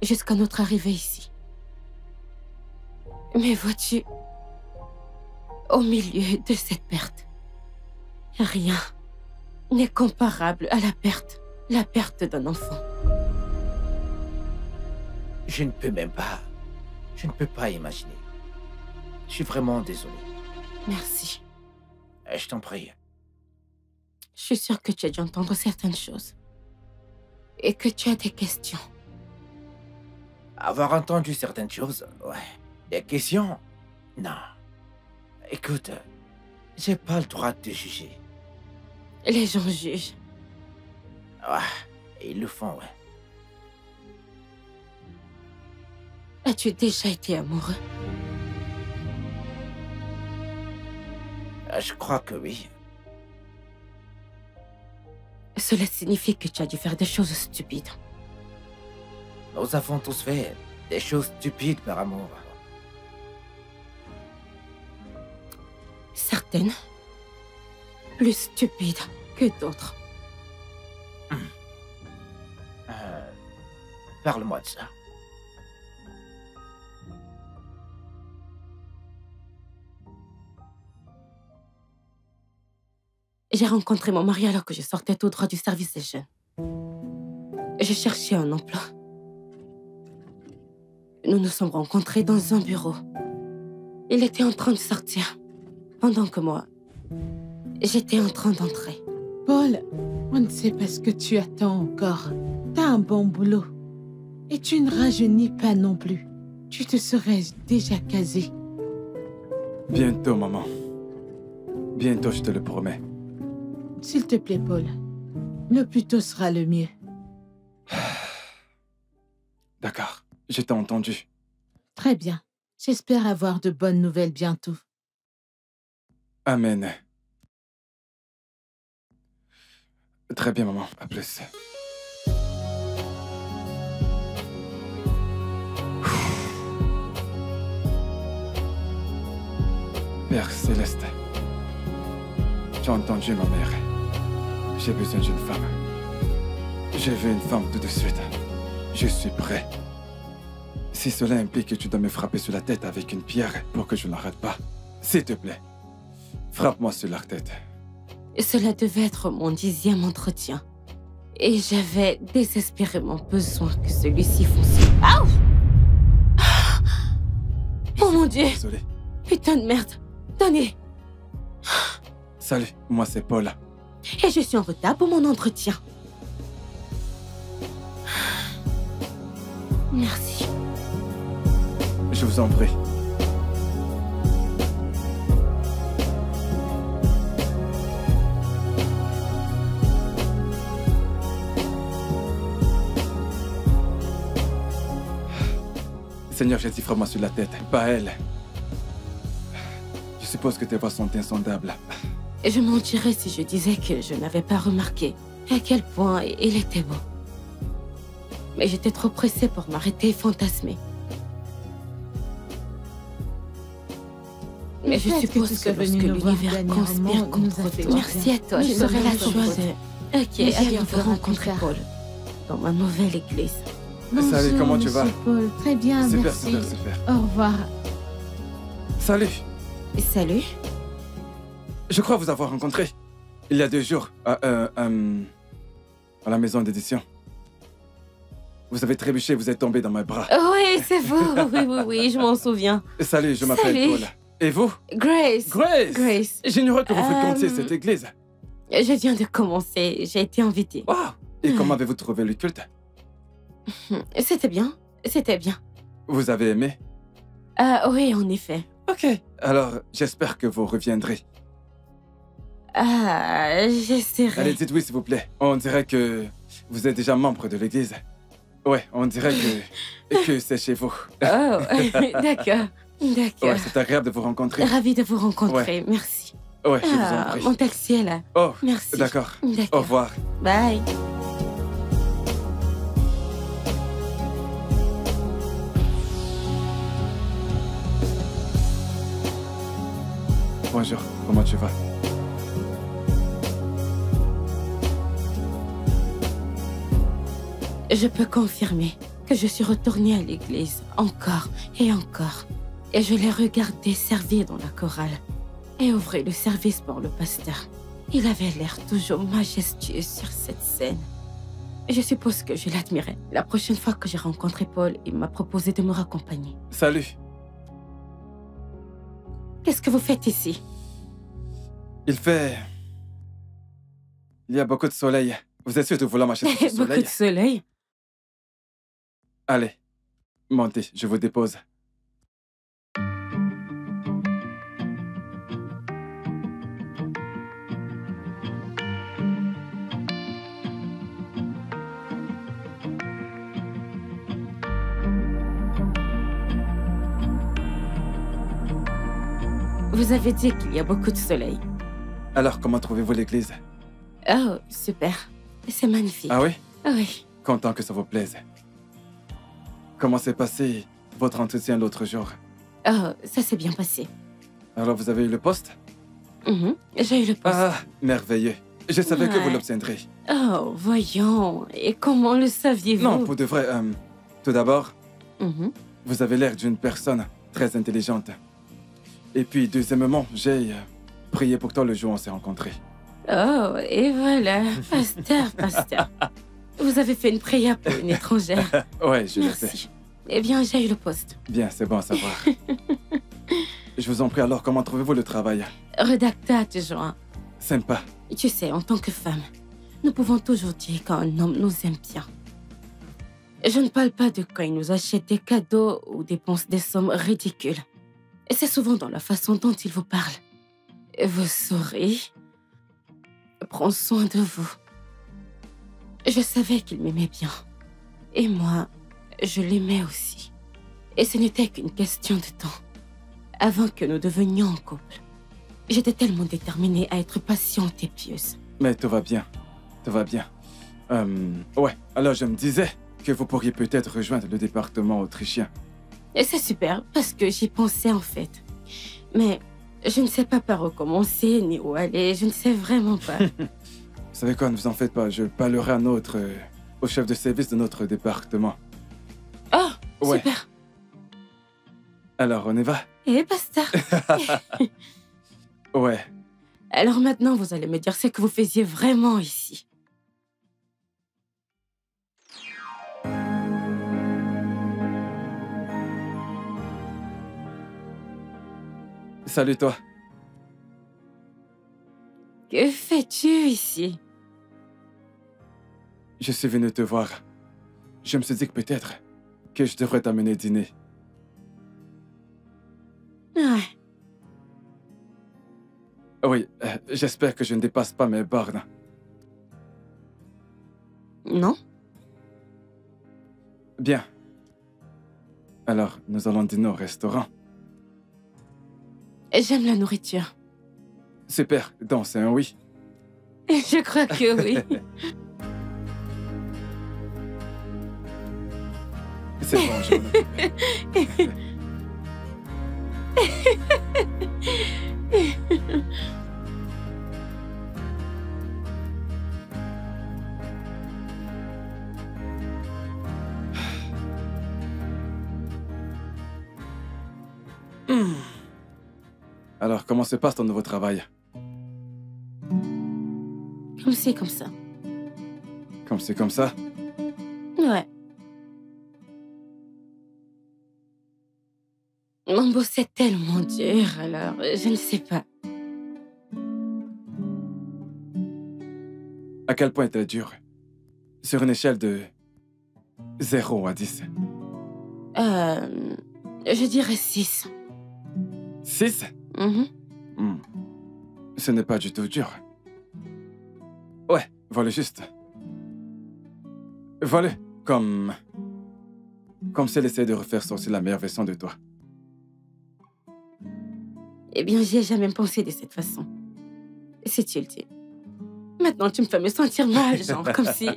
Jusqu'à notre arrivée ici. Mais vois-tu, au milieu de cette perte, rien n'est comparable à la perte d'un enfant. Je ne peux même pas. Je ne peux pas imaginer. Je suis vraiment désolé. Merci. Je t'en prie. Je suis sûre que tu as dû entendre certaines choses. Et que tu as des questions. Avoir entendu certaines choses, ouais. Des questions? Non. Écoute, j'ai pas le droit de te juger. Les gens jugent. Ouais, ils le font, ouais. As-tu déjà été amoureux? Je crois que oui. Cela signifie que tu as dû faire des choses stupides. Nous avons tous fait des choses stupides par amour. Certaines plus stupides que d'autres. Parle-moi de ça. J'ai rencontré mon mari alors que je sortais tout droit du service des jeunes. Je cherchais un emploi. Nous nous sommes rencontrés dans un bureau. Il était en train de sortir, pendant que moi, j'étais en train d'entrer. Paul, on ne sait pas ce que tu attends encore. T'as un bon boulot. Et tu ne rajeunis pas non plus. Tu te serais déjà casé. Bientôt, maman. Bientôt, je te le promets. S'il te plaît, Paul. Le plus tôt sera le mieux. D'accord, je t'ai entendu. Très bien. J'espère avoir de bonnes nouvelles bientôt. Amen. Très bien, maman. À plus. Père Céleste, J'ai entendu ma mère. J'ai besoin d'une femme. Je veux une femme tout de suite. Je suis prêt. Si cela implique que tu dois me frapper sur la tête avec une pierre pour que je n'arrête pas, s'il te plaît, frappe-moi sur la tête. Cela devait être mon 10e entretien. Et j'avais désespérément besoin que celui-ci fonctionne. Aouh! Oh mon Dieu! Désolé. Putain de merde! Donnez! Salut, moi c'est Paul. Et je suis en retard pour mon entretien. Merci. Je vous en prie. Seigneur, j'ai dit frappe-moi sur la tête, pas elle. Je suppose que tes voix sont insondables. Je mentirais si je disais que je n'avais pas remarqué à quel point il était beau. Mais j'étais trop pressée pour m'arrêter et fantasmer. Mais je suppose que lorsque l'univers conspire contre toi... Merci à toi, je serai la joie de... Ok, allez, on va rencontrer Paul dans ma nouvelle église. Salut, comment tu vas? Paul, très bien, Super, merci. super, super. Au revoir. Salut. Salut. Je crois vous avoir rencontré il y a 2 jours à la maison d'édition. Vous avez trébuché, vous êtes tombé dans mes bras. Oui, c'est vous. Oui, je m'en souviens. Salut, je m'appelle Salut. Paul. Et vous? Grace. Grace. Grace. J'ignorais que vous fréquentiez cette église. Je viens de commencer. J'ai été invitée. Wow. Et comment avez-vous trouvé le culte? C'était bien. C'était bien. Vous avez aimé? Oui, en effet. Ok. Alors, j'espère que vous reviendrez. J'essaierai. Allez, dites oui, s'il vous plaît. On dirait que vous êtes déjà membre de l'église. Ouais, on dirait que c'est chez vous. Oh, d'accord. D'accord. Ouais, c'est agréable de vous rencontrer. Ravie de vous rencontrer. Merci. Ouais, je vous en prie. Mon taxi est là. Oh, Merci. d'accord. Au D'accord. revoir. Bye. Bonjour, comment tu vas? Je peux confirmer que je suis retournée à l'église encore et encore. Et je l'ai regardé servir dans la chorale et ouvrir le service pour le pasteur. Il avait l'air toujours majestueux sur cette scène. Je suppose que je l'admirais. La prochaine fois que j'ai rencontré Paul, il m'a proposé de me raccompagner. Salut. Qu'est-ce que vous faites ici? Il y a beaucoup de soleil. Vous êtes sûr de vouloir marcher sous le Beaucoup soleil? de soleil. Allez, montez, je vous dépose. Vous avez dit qu'il y a beaucoup de soleil. Alors, comment trouvez-vous l'église? Oh, super. C'est magnifique. Ah oui? Oui. Content que ça vous plaise. Comment s'est passé votre entretien l'autre jour? Oh, ça s'est bien passé. Alors, vous avez eu le poste? J'ai eu le poste. Ah, merveilleux. Je savais que vous Ouais. l'obtiendrez. Oh, voyons. Et comment le saviez-vous? Non, pour de vrai, tout d'abord, Mhm. vous avez l'air d'une personne très intelligente. Et puis, deuxièmement, j'ai prié pour toi le jour où on s'est rencontrés. Oh, et voilà. Pasteur. Vous avez fait une prière pour une étrangère. Ouais, je le sais. Merci. Eh bien, j'ai eu le poste. Bien, c'est bon à savoir. Je vous en prie, alors, comment trouvez-vous le travail? Redacteur adjoint. Sympa. Tu sais, en tant que femme, nous pouvons toujours dire quand un homme nous aime bien. Je ne parle pas de quand il nous achète des cadeaux ou dépense des sommes ridicules. Et c'est souvent dans la façon dont il vous parle. Vous sourit, prend soin de vous. Je savais qu'il m'aimait bien. Et moi, je l'aimais aussi. Et ce n'était qu'une question de temps. Avant que nous devenions en couple. J'étais tellement déterminée à être patiente et pieuse. Mais tout va bien. Tout va bien. Ouais, alors je me disais que vous pourriez peut-être rejoindre le département autrichien. Et c'est super, parce que j'y pensais en fait. Mais Je ne sais pas par où commencer, ni où aller. Je ne sais vraiment pas. Vous savez quoi, ne vous en faites pas. Je parlerai au chef de service de notre département. Oh, Ouais. super. Alors, on y va? Et basta. Ouais. Alors maintenant, vous allez me dire ce que vous faisiez vraiment ici. Salut toi. Que fais-tu ici? Je suis venu te voir. Je me suis dit que peut-être que je devrais t'amener dîner. Ouais. Oui, j'espère que je ne dépasse pas mes bornes. Non? Bien. Alors, nous allons dîner au restaurant. J'aime la nourriture. Super, donc c'est un oui. Je crois que oui. C'est bon, je m'en occupe. Alors, comment se passe ton nouveau travail? Comme c'est comme ça. Comme c'est comme ça? Ouais. Mon boss est tellement dur, alors je ne sais pas. À quel point était dur? Sur une échelle de 0 à 10. Je dirais 6. 6? Ce n'est pas du tout dur. Ouais, voilà juste. Voilà, comme si elle essaie de refaire sortir la meilleure version de toi. Eh bien, j'y ai jamais pensé de cette façon. Si tu le dis. Maintenant, tu me fais me sentir mal, genre, comme si...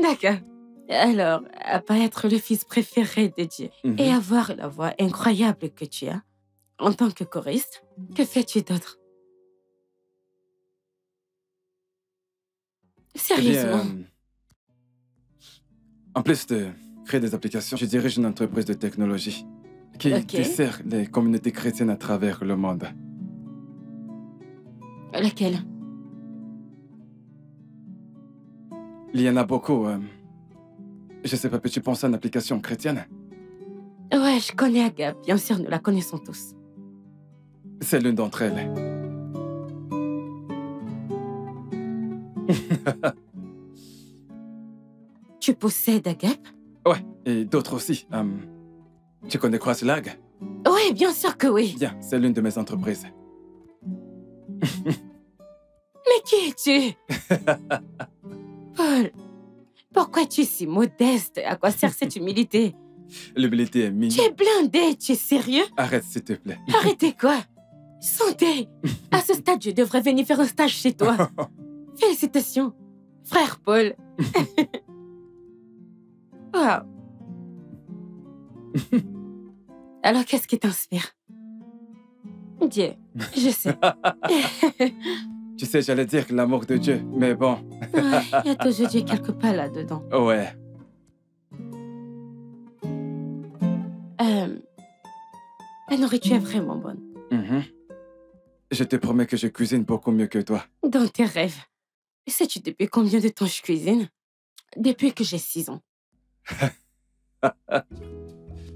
D'accord. Alors, à pas être le fils préféré de Dieu et avoir la voix incroyable que tu as, en tant que choriste, que fais-tu d'autre? Sérieusement. Eh bien, en plus de créer des applications, je dirige une entreprise de technologie qui dessert les communautés chrétiennes à travers le monde. Laquelle? Il y en a beaucoup. Je sais pas, peux-tu penser à une application chrétienne? Ouais, je connais Agape. Bien sûr, nous la connaissons tous. C'est l'une d'entre elles. Tu possèdes Agape? Ouais, et d'autres aussi. Tu connais CrossLag? Oui, bien sûr que oui. Bien, c'est l'une de mes entreprises. Mais qui es-tu? Paul, pourquoi tu es si modeste? À quoi sert cette humilité? L'humilité est mignonne. Tu es blindé, tu es sérieux? Arrête, s'il te plaît. Arrêtez quoi? Santé! À ce stade, je devrais venir faire un stage chez toi. Félicitations, frère Paul. Wow. Alors, qu'est-ce qui t'inspire? Dieu, je sais. Tu sais, j'allais dire l'amour de Dieu, mais bon. Ouais, il y a toujours Dieu quelque part là-dedans. Ouais. La nourriture est vraiment bonne. Je te promets que je cuisine beaucoup mieux que toi. Dans tes rêves. Sais-tu depuis combien de temps je cuisine? Depuis que j'ai 6 ans.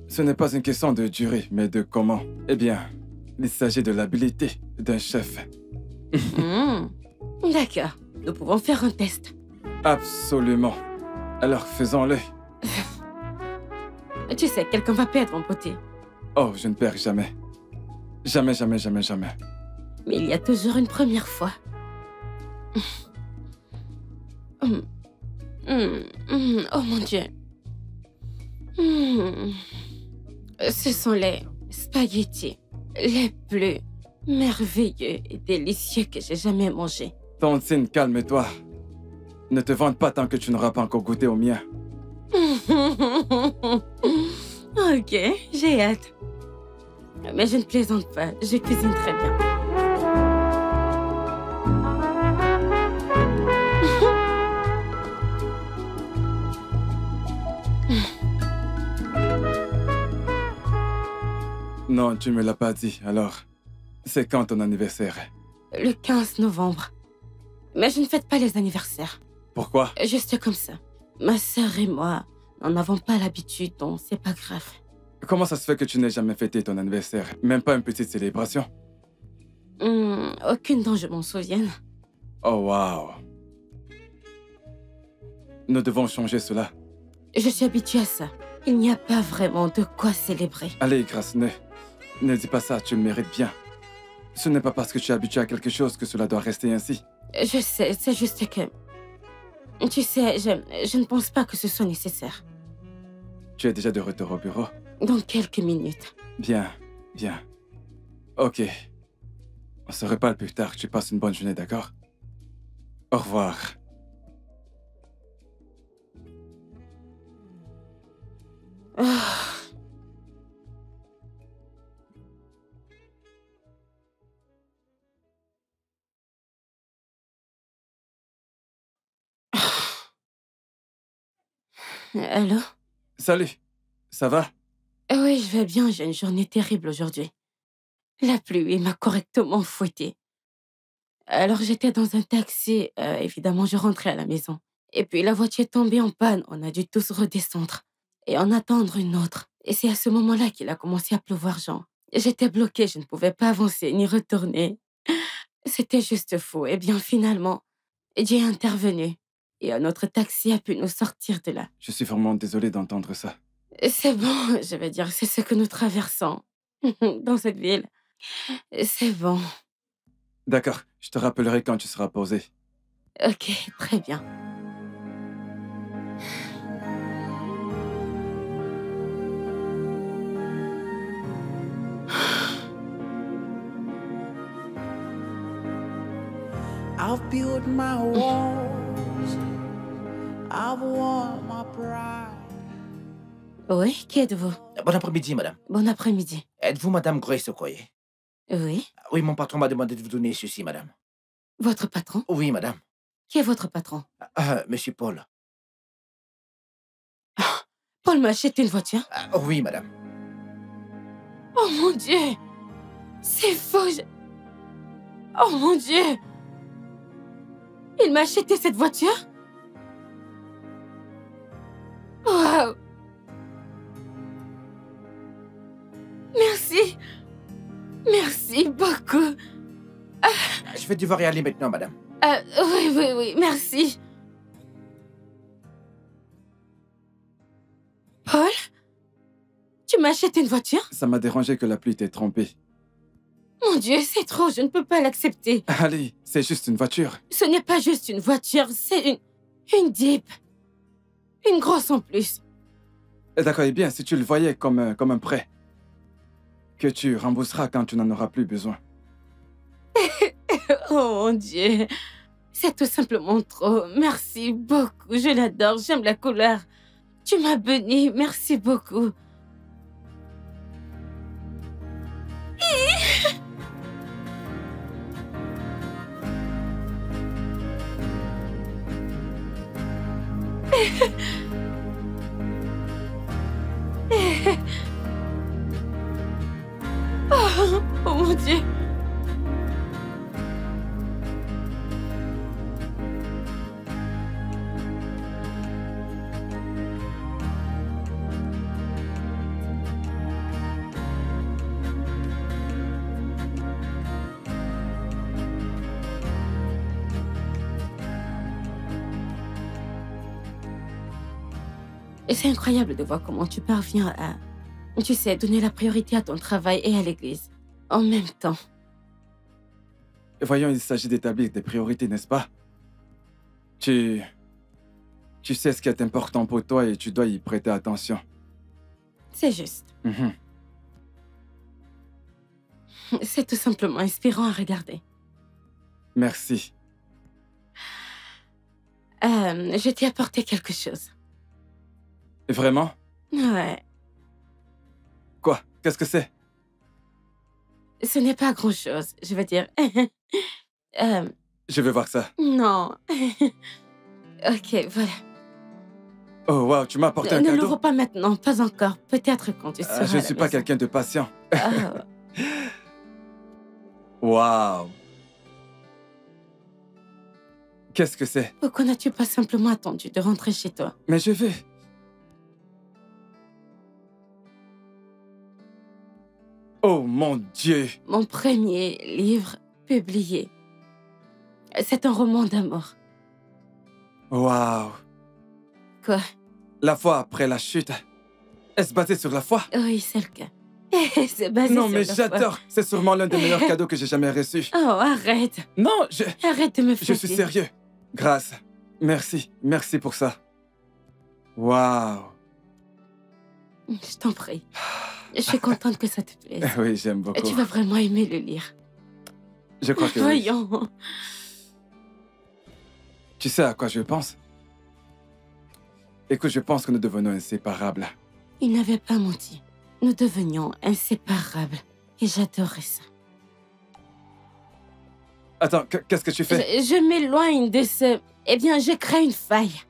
Ce n'est pas une question de durée, mais de comment. Eh bien, il s'agit de l'habilité d'un chef. D'accord. Nous pouvons faire un test. Absolument. Alors, faisons-le. Tu sais, quelqu'un va perdre en beauté. Oh, je ne perds jamais. Jamais, jamais, jamais, jamais. Mais il y a toujours une première fois. Oh mon Dieu. Ce sont les spaghettis les plus merveilleux et délicieux que j'ai jamais mangés. Tontine, calme-toi. Ne te vante pas tant que tu n'auras pas encore goûté au mien. Ok, j'ai hâte. Mais je ne plaisante pas, je cuisine très bien. Non, tu me l'as pas dit, alors. C'est quand ton anniversaire? Le 15 novembre. Mais je ne fête pas les anniversaires. Pourquoi? Juste comme ça. Ma sœur et moi n'en avons pas l'habitude, donc c'est pas grave. Comment ça se fait que tu n'aies jamais fêté ton anniversaire? Même pas une petite célébration? Aucune dont je m'en souvienne. Oh, waouh. Nous devons changer cela. Je suis habituée à ça. Il n'y a pas vraiment de quoi célébrer. Allez, Grace, ne dis pas ça, tu le mérites bien. Ce n'est pas parce que tu es habitué à quelque chose que cela doit rester ainsi. Je sais, c'est juste que... Tu sais, je ne pense pas que ce soit nécessaire. Tu es déjà de retour au bureau? Dans quelques minutes. Bien, bien. Ok. On se reparle plus tard. Tu passes une bonne journée, d'accord? Au revoir. Allô? Salut. Ça va? Oui, je vais bien. J'ai une journée terrible aujourd'hui. La pluie m'a correctement fouettée. Alors j'étais dans un taxi. Évidemment, je rentrais à la maison. Et puis la voiture est tombée en panne. On a dû tous redescendre et en attendre une autre. Et c'est à ce moment-là qu'il a commencé à pleuvoir, Jean. J'étais bloquée, je ne pouvais pas avancer ni retourner. C'était juste fou. Et bien finalement, Dieu est intervenu. Et un autre taxi a pu nous sortir de là. Je suis vraiment désolé d'entendre ça. C'est bon, je vais dire, c'est ce que nous traversons dans cette ville. C'est bon. D'accord, je te rappellerai quand tu seras posé. Ok, très bien. I've built my walls. I've won my pride. Oui, qui êtes-vous? Bon après-midi, madame. Bon après-midi. Êtes-vous madame Grace Okoye? Oui. Oui, mon patron m'a demandé de vous donner ceci, madame. Votre patron? Oui, madame. Qui est votre patron? Monsieur Paul. Paul m'a acheté une voiture? Oui, madame. Oh mon Dieu! C'est faux! Oh mon Dieu! Il m'a acheté cette voiture? Waouh! Merci! Merci beaucoup! Je vais devoir y aller maintenant, madame. Oui, merci. Paul? Tu m'as acheté une voiture? Ça m'a dérangé que la pluie t'ait trompé. Mon Dieu, c'est trop, je ne peux pas l'accepter. Allez, c'est juste une voiture. Ce n'est pas juste une voiture, c'est une Jeep. Une grosse en plus. D'accord, et bien, si tu le voyais comme un prêt, que tu rembourseras quand tu n'en auras plus besoin. Oh mon Dieu, c'est tout simplement trop. Merci beaucoup, je l'adore, j'aime la couleur. Tu m'as béni, merci beaucoup. Oh mon Dieu. Et c'est incroyable de voir comment tu parviens à, tu sais, donner la priorité à ton travail et à l'église en même temps. Voyons, il s'agit d'établir des priorités, n'est-ce pas? Tu sais ce qui est important pour toi et tu dois y prêter attention. C'est juste. Mhm. C'est tout simplement inspirant à regarder. Merci. Je t'ai apporté quelque chose. Vraiment? Ouais. Quoi? Qu'est-ce que c'est? Ce n'est pas grand-chose, je veux dire. Je vais voir ça. Non. Ok, voilà. Oh, wow, tu m'as apporté un Ne cadeau. l'ouvre pas maintenant, pas encore. Peut-être quand tu seras Je à ne la suis pas maison. quelqu'un de patient. Ah, Wow. Qu'est-ce que c'est? pourquoi n'as-tu pas simplement attendu de rentrer chez toi? Mais je vais. Oh mon Dieu. Mon premier livre publié. C'est un roman d'amour. Wow. Quoi? La foi après la chute. Est-ce basé sur la foi? Oui, c'est le cas. C'est basé Non, sur mais la foi. j'adore. C'est sûrement l'un des meilleurs cadeaux que j'ai jamais reçus. Oh, arrête. Non, Arrête de me je flatter. suis sérieux. Grâce. Merci. Merci pour ça. Wow. Je t'en prie. Je suis contente que ça te plaise. Oui, j'aime beaucoup. Tu vas vraiment aimer le lire. Je crois que oui. Voyons. Tu sais à quoi je pense? Écoute, je pense que nous devenons inséparables. Il n'avait pas menti. Nous devenions inséparables. Et j'adorais ça. Attends, qu'est-ce que tu fais? Je m'éloigne de ce... Eh bien, je crée une faille.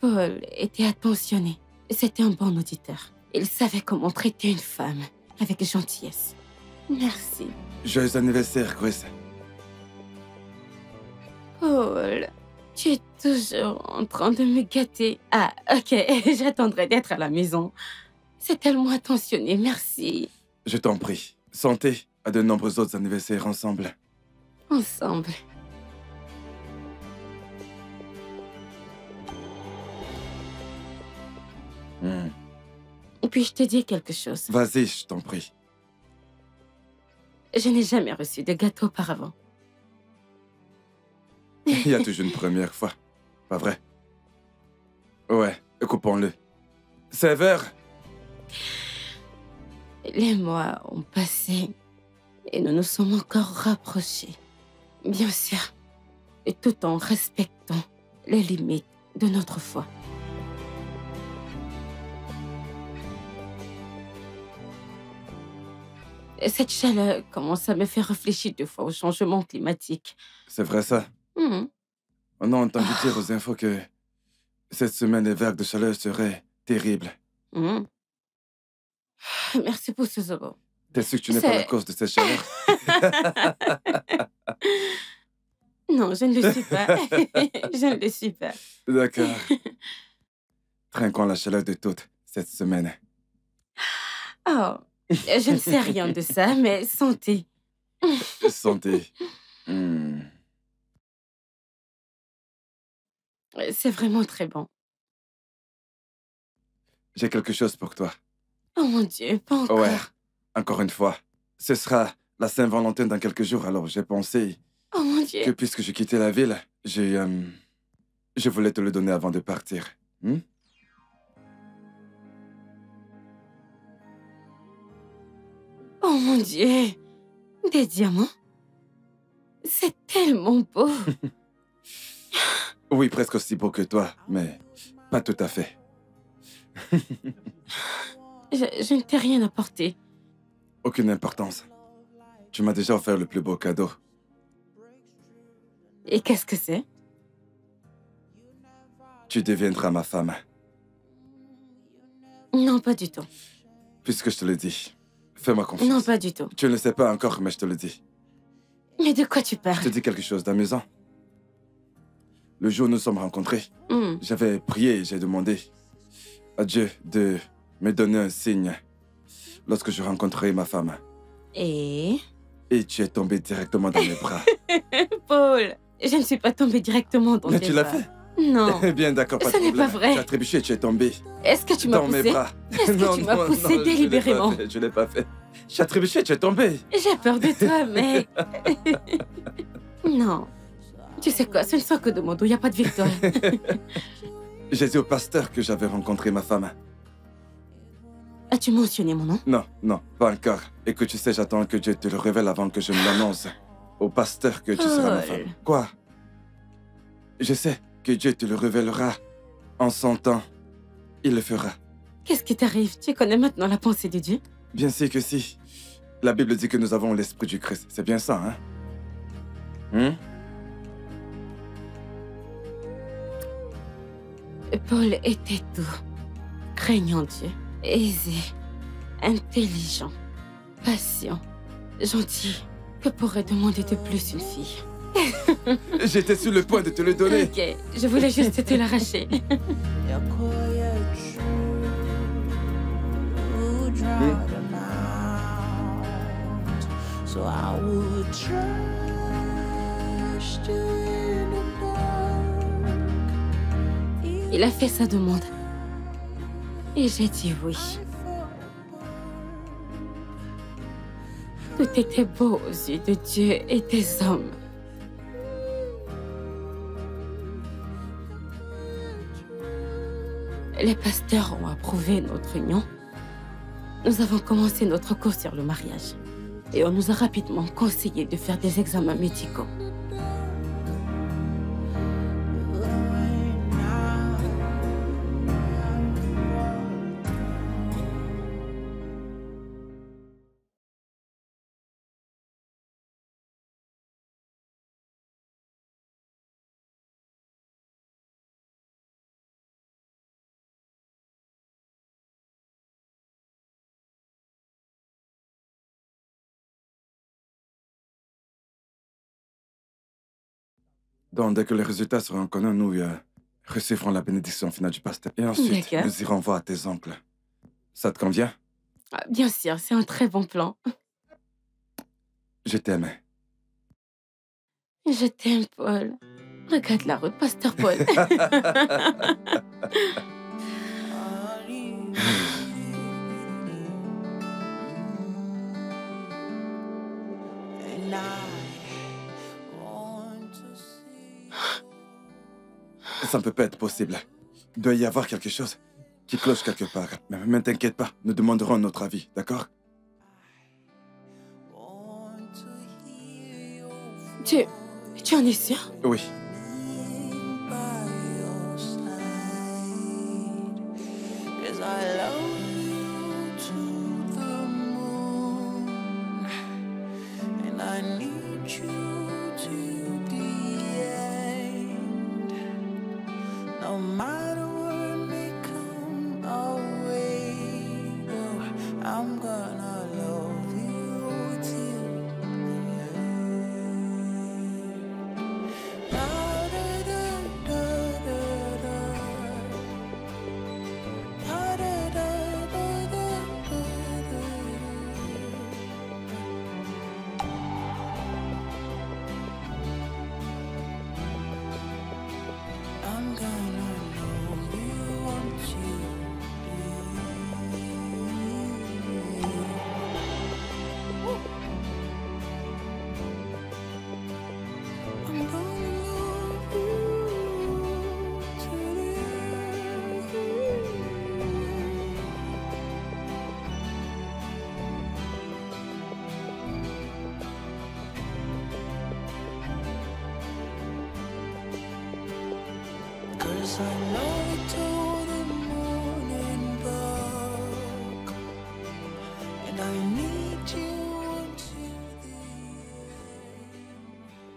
Paul était attentionné. C'était un bon auditeur. Il savait comment traiter une femme avec gentillesse. Merci. Joyeux anniversaire, Grace. Paul, tu es toujours en train de me gâter. Ah, ok, j'attendrai d'être à la maison. C'est tellement attentionné, merci. Je t'en prie. Santé à de nombreux autres anniversaires ensemble. Ensemble. Puis-je te dire quelque chose? Vas-y, je t'en prie. Je n'ai jamais reçu de gâteau auparavant. Il y a toujours une première fois. Pas vrai? Ouais, coupons-le. Sévère! Les mois ont passé et nous nous sommes encore rapprochés. Bien sûr, et tout en respectant les limites de notre foi. Et cette chaleur commence à me faire réfléchir deux fois au changement climatique. C'est vrai ça? Mhm. On a entendu dire aux infos que cette semaine, les vagues de chaleur seraient terribles. Mhm. Merci pour ce zobo. T'es sûr que tu n'es pas la cause de cette chaleur? Non, je ne le suis pas. Je ne le suis pas. D'accord. Trinquons la chaleur de toute cette semaine. Oh, je ne sais rien de ça, mais santé. Santé. Hmm. C'est vraiment très bon. J'ai quelque chose pour toi. Oh mon Dieu, pas encore. Ouais, encore une fois. Ce sera la Saint-Valentin dans quelques jours, alors j'ai pensé Oh mon Dieu. que puisque je quittais la ville, je voulais te le donner avant de partir. Hmm? Oh mon Dieu. Des diamants? C'est tellement beau. Oui, presque aussi beau que toi, mais pas tout à fait. Je ne t'ai rien apporté. Aucune importance. Tu m'as déjà offert le plus beau cadeau. Et qu'est-ce que c'est? Tu deviendras ma femme, Non, pas du tout. puisque je te le dis. Fais-moi confiance. Non, pas du tout. Tu ne le sais pas encore, mais je te le dis. Mais de quoi tu Je parles? te dis quelque chose d'amusant. Le jour où nous sommes rencontrés, Hmm. j'avais prié et j'ai demandé à Dieu de me donner un signe lorsque je rencontrerai ma femme. Et... Et tu es tombé directement dans mes bras. Paul, je ne suis pas tombée directement dans Mais tes tu l'as bras. fait? Non. Eh bien, d'accord, pas de Ce n'est problème. pas vrai. Tu as trébuché et tu es tombé Est-ce que tu m'as dans mes poussé? bras. Est-ce que tu m'as poussé je l'ai pas délibérément? fait, je l'ai pas fait. Tu as trébuché et tu es tombé. J'ai peur de toi, mais... Non. Tu sais quoi, ce ne sont que de mots, il n'y a pas de victoire. J'ai dit au pasteur que j'avais rencontré ma femme. As-tu mentionné mon nom? Non, non, pas encore. Et que tu sais, j'attends que Dieu te le révèle avant que je ne l'annonce au pasteur que tu seras ma femme. Quoi? Je sais que Dieu te le révélera en son temps. Il le fera. Qu'est-ce qui t'arrive? Tu connais maintenant la pensée de Dieu? Bien sûr que si. La Bible dit que nous avons l'esprit du Christ. C'est bien ça, hein? Paul était doux, craignant Dieu, aisé, intelligent, patient, gentil. Que pourrait demander de plus une fille? J'étais sur le point de te le donner. Ok, je voulais juste te l'arracher. So I would trust in the dark. Il a fait sa demande. Et j'ai dit oui. Tout était beau aux yeux de Dieu et des hommes. Les pasteurs ont approuvé notre union. Nous avons commencé notre cours sur le mariage. Et on nous a rapidement conseillé de faire des examens médicaux. Donc, dès que les résultats seront connus, nous recevrons la bénédiction finale du pasteur. Et ensuite, nous irons voir tes oncles. Ça te convient? Bien sûr, c'est un très bon plan. Je t'aime. Je t'aime, Paul. Regarde la route, pasteur Paul. Ça ne peut pas être possible. Il doit y avoir quelque chose qui cloche quelque part. Mais ne t'inquiète pas, nous demanderons notre avis, d'accord? Tu en es sûr? Oui.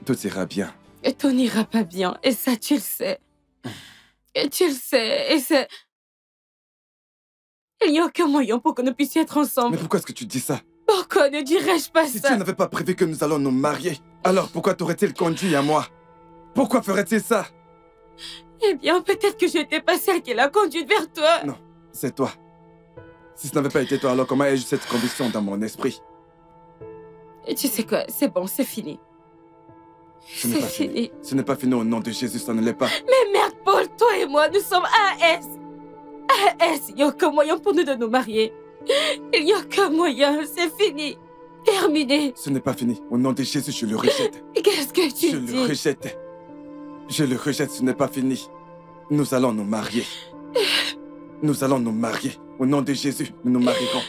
Tout ira bien. Et tout n'ira pas bien. Et ça, tu le sais. Et tu le sais. Et c'est... Il n'y a aucun moyen pour que nous puissions être ensemble. Mais pourquoi est-ce que tu dis ça? Pourquoi ne dirais-je pas Si ça? Dieu n'avait pas prévu que nous allons nous marier, alors pourquoi t'aurait-il conduit à moi? Pourquoi ferait-il ça? Eh bien, peut-être que je n'étais pas celle qui l'a conduite vers toi. Non, c'est toi. Si ce n'avait pas été toi, alors comment ai-je cette conviction dans mon esprit? Et tu sais quoi? C'est bon, c'est fini. C'est fini. Ce n'est pas fini au nom de Jésus, ça ne l'est pas. Mais merde, Paul, toi et moi, nous sommes AS. AS, il n'y a aucun moyen pour nous de nous marier. Il n'y a aucun moyen, c'est fini. Terminé. Ce n'est pas fini. Au nom de Jésus, je le rejette. Qu'est-ce que tu dis? Je le rejette. Je le rejette, ce n'est pas fini. Nous allons nous marier. Nous allons nous marier. Au nom de Jésus, nous nous marierons.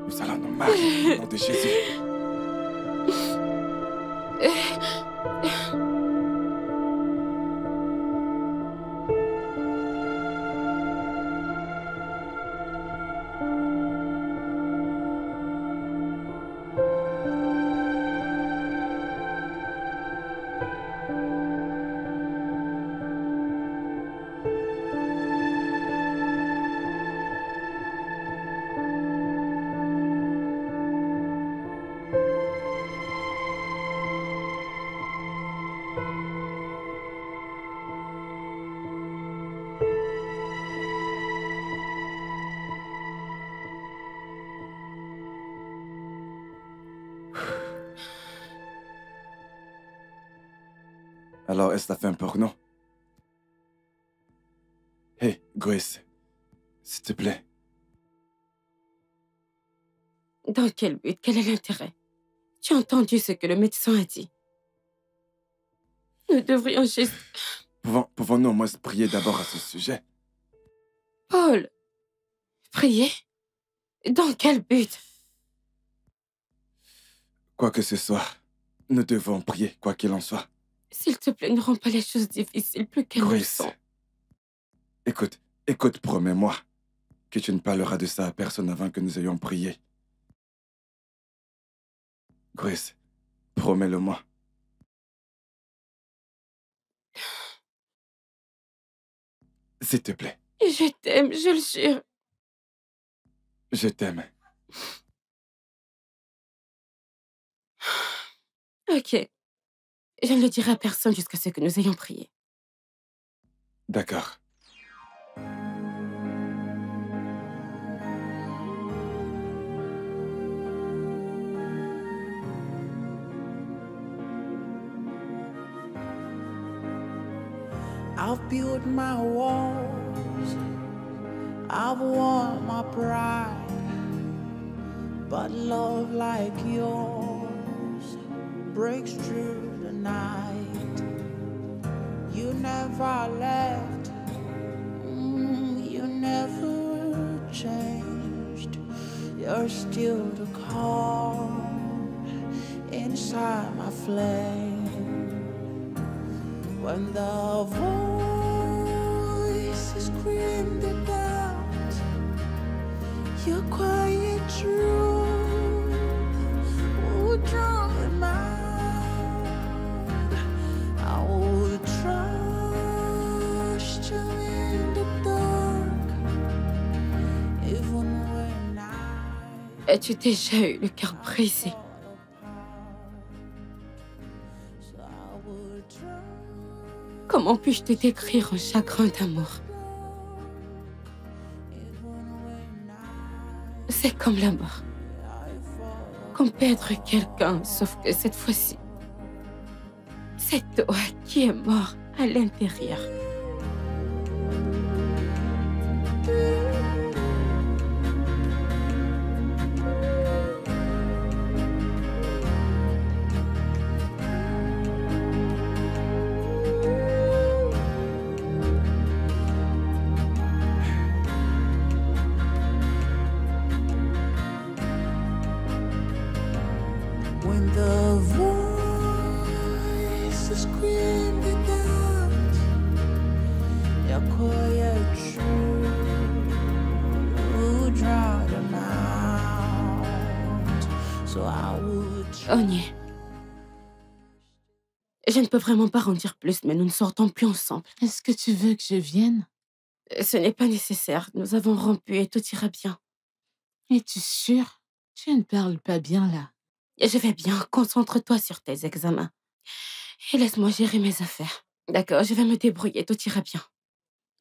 Nous allons nous marier au nom de Jésus. Alors, est-ce que t'as fait un porno? Hey, Grace, s'il te plaît. Dans quel but? Quel est l'intérêt? Tu as entendu ce que le médecin a dit. Nous devrions juste... Pouvons-nous au moins se prier d'abord à ce sujet? Paul, prier? Dans quel but? Quoi que ce soit, nous devons prier, quoi qu'il en soit. S'il te plaît, ne rends pas les choses difficiles plus qu'elles ne Grace, sont. écoute, promets-moi que tu ne parleras de ça à personne avant que nous ayons prié. Grace, promets-le-moi. S'il te plaît. Je t'aime, je le jure. Je t'aime. Ok. Je ne le dirai à personne jusqu'à ce que nous ayons prié. D'accord. I've built my walls, I've won my pride, but love like yours breaks through the night. You never left, you never changed. You're still the calm inside my flame. When the voices screamed it out, your quiet truth would drown them out. I would trust you in the dark, even when As-tu déjà eu le cœur brisé? Comment puis-je te décrire un chagrin d'amour? C'est comme la mort. Comme perdre quelqu'un, sauf que cette fois-ci, c'est toi qui es mort à l'intérieur. when the voices screamed it out, your quiet truth would drown them out. So I would Ognier. Je ne peux vraiment pas en dire plus, mais nous ne sortons plus ensemble. Est-ce que tu veux que je vienne? Ce n'est pas nécessaire. Nous avons rompu et tout ira bien. Es-tu sûre? Tu ne parles pas bien là. Je vais bien. Concentre-toi sur tes examens. Et laisse-moi gérer mes affaires. D'accord, je vais me débrouiller. Tout ira bien.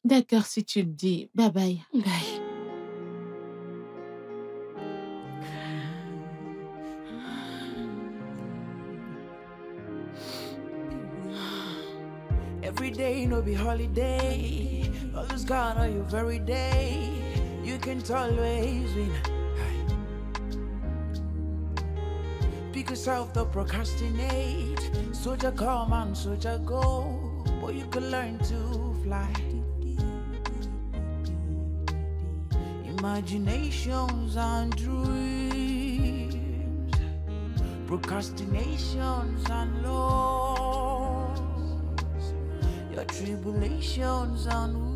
D'accord, si tu le dis. Bye bye. Bye. every day, no be holiday. Always gone on your very day. You can't always win. Pick yourself to procrastinate. Soldier come and soldier go. But you can learn to fly. Imaginations and dreams. Procrastinations and loss. Your tribulations and wings.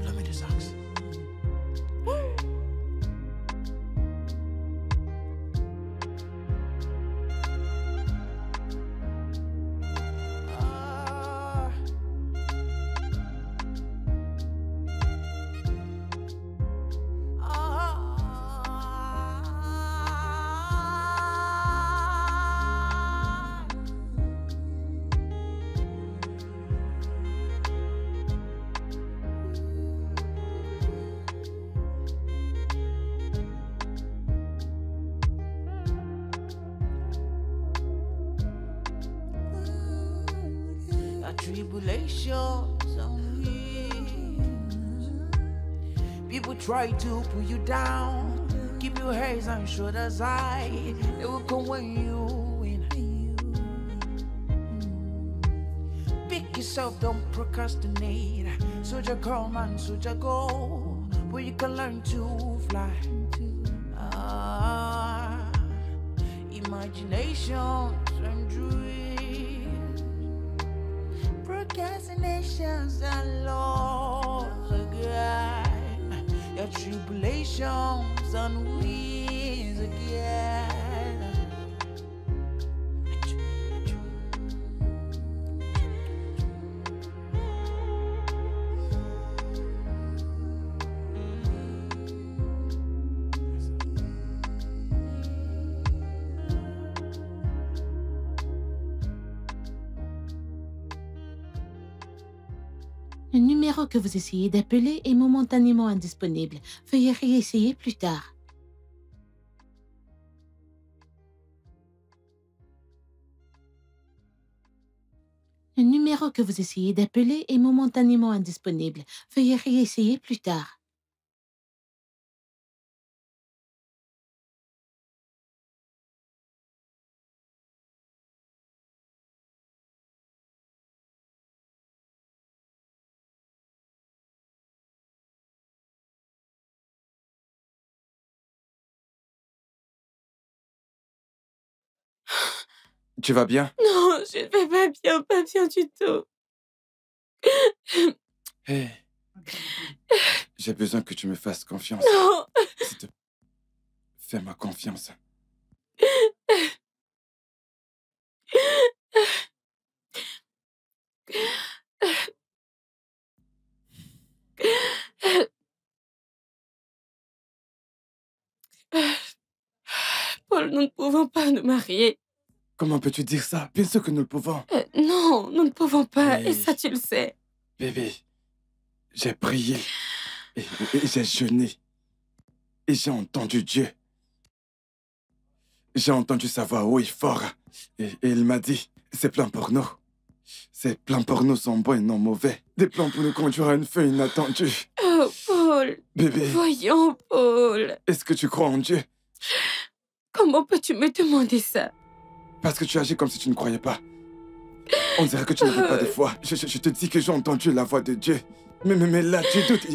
Let me just ask. tribulations and winds. People try to pull you down, keep your heads and shoulders high. They will come when you win. Pick yourself, don't procrastinate. Soldier come and soldier go, but you can learn to fly. Imaginations and dreams, procrastinations and loves again, your tribulations and wins again. Le numéro que vous essayez d'appeler est momentanément indisponible. Veuillez réessayer plus tard. Le numéro que vous essayez d'appeler est momentanément indisponible. Veuillez réessayer plus tard. Tu vas bien? Non, je ne vais pas bien du tout. Hey. J'ai besoin que tu me fasses confiance. Non. S'il te plaît, fais-moi confiance. Paul, nous ne pouvons pas nous marier. Comment peux-tu dire ça? Bien sûr que nous le pouvons. Non, nous ne pouvons pas, Hey. et ça tu le sais. Bébé, j'ai prié et j'ai jeûné et j'ai entendu Dieu. J'ai entendu sa voix haut et fort et il m'a dit, ces plans pour nous, ces plans pour nous sont bons et non mauvais. Des plans pour nous conduire à une fin inattendue. Oh, Paul. Bébé, Voyons, Paul. est-ce que tu crois en Dieu? Comment peux-tu me demander ça? Parce que tu agis comme si tu ne croyais pas. On dirait que tu n'avais pas de foi. Je te dis que j'ai entendu la voix de Dieu. Mais là, tu doutes,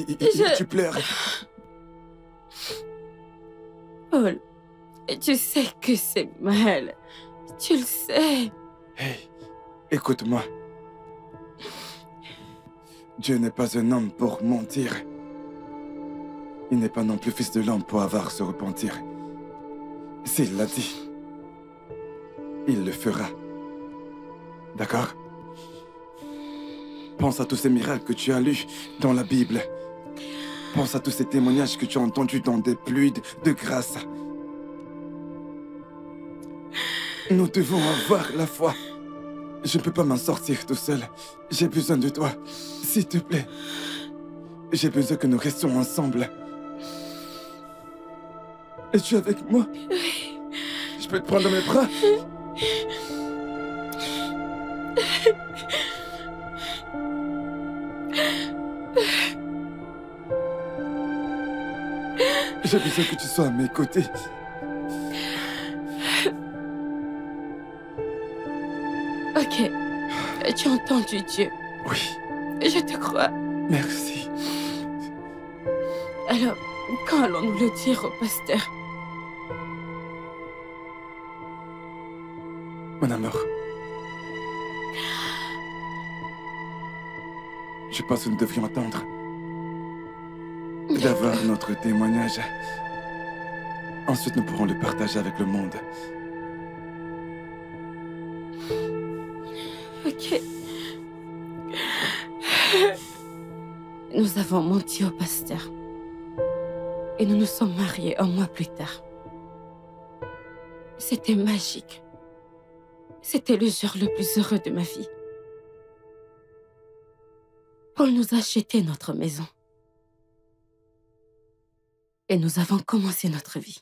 tu pleures. Paul, tu sais que c'est mal. Tu le sais. Hey, écoute-moi. Dieu n'est pas un homme pour mentir. Il n'est pas non plus fils de l'homme pour avoir à se repentir. S'il l'a dit, il le fera. D'accord? Pense à tous ces miracles que tu as lus dans la Bible. Pense à tous ces témoignages que tu as entendus dans des pluies de grâce. Nous devons avoir la foi. Je ne peux pas m'en sortir tout seul. J'ai besoin de toi. S'il te plaît. J'ai besoin que nous restions ensemble. Es-tu avec moi? Je peux te prendre dans mes bras? J'ai besoin que tu sois à mes côtés. Ok. Tu as entendu Dieu. Oui, Je te crois. merci. Alors, quand allons-nous le dire au pasteur? Mon amour. Je pense que nous devrions attendre d'avoir notre témoignage. Ensuite, nous pourrons le partager avec le monde. Ok. Nous avons menti au pasteur. Et nous nous sommes mariés un mois plus tard. C'était magique. C'était le jour le plus heureux de ma vie. Paul nous a acheté notre maison. Et nous avons commencé notre vie.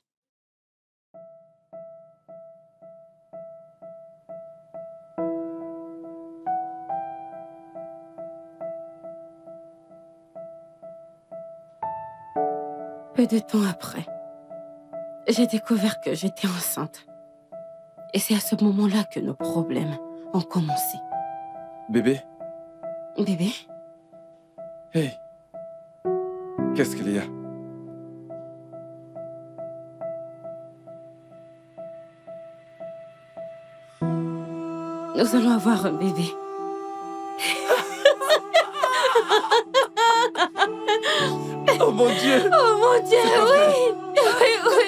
Peu de temps après, j'ai découvert que j'étais enceinte. Et c'est à ce moment-là que nos problèmes ont commencé. Bébé? Bébé? Hey! Qu'est-ce qu'il y a? Nous allons avoir un bébé. Oh mon Dieu! Oh mon Dieu, oui!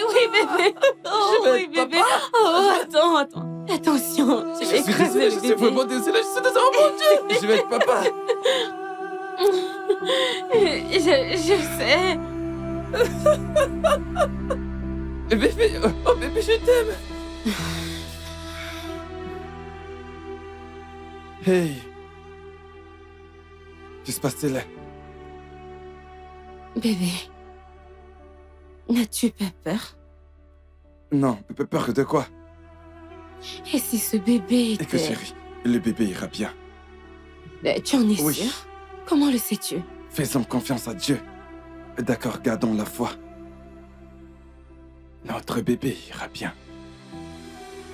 Oui, bébé! Oh, Je vais oui, être bébé! papa. Oh, attends. Attention, je vais Je suis écraser désolé, le je suis bébé. vraiment désolé, je suis désolé, oh mon Dieu! Je vais être papa! Je sais. Bébé, oh bébé, je t'aime! Hey! Que se passe-t-il? Bébé, n'as-tu pas peur? Non, peur de quoi? Et si ce bébé était... Écoute chérie, le bébé ira bien. Tu en es Oui. sûr? Comment le sais-tu? Faisons confiance à Dieu. D'accord, gardons la foi. Notre bébé ira bien.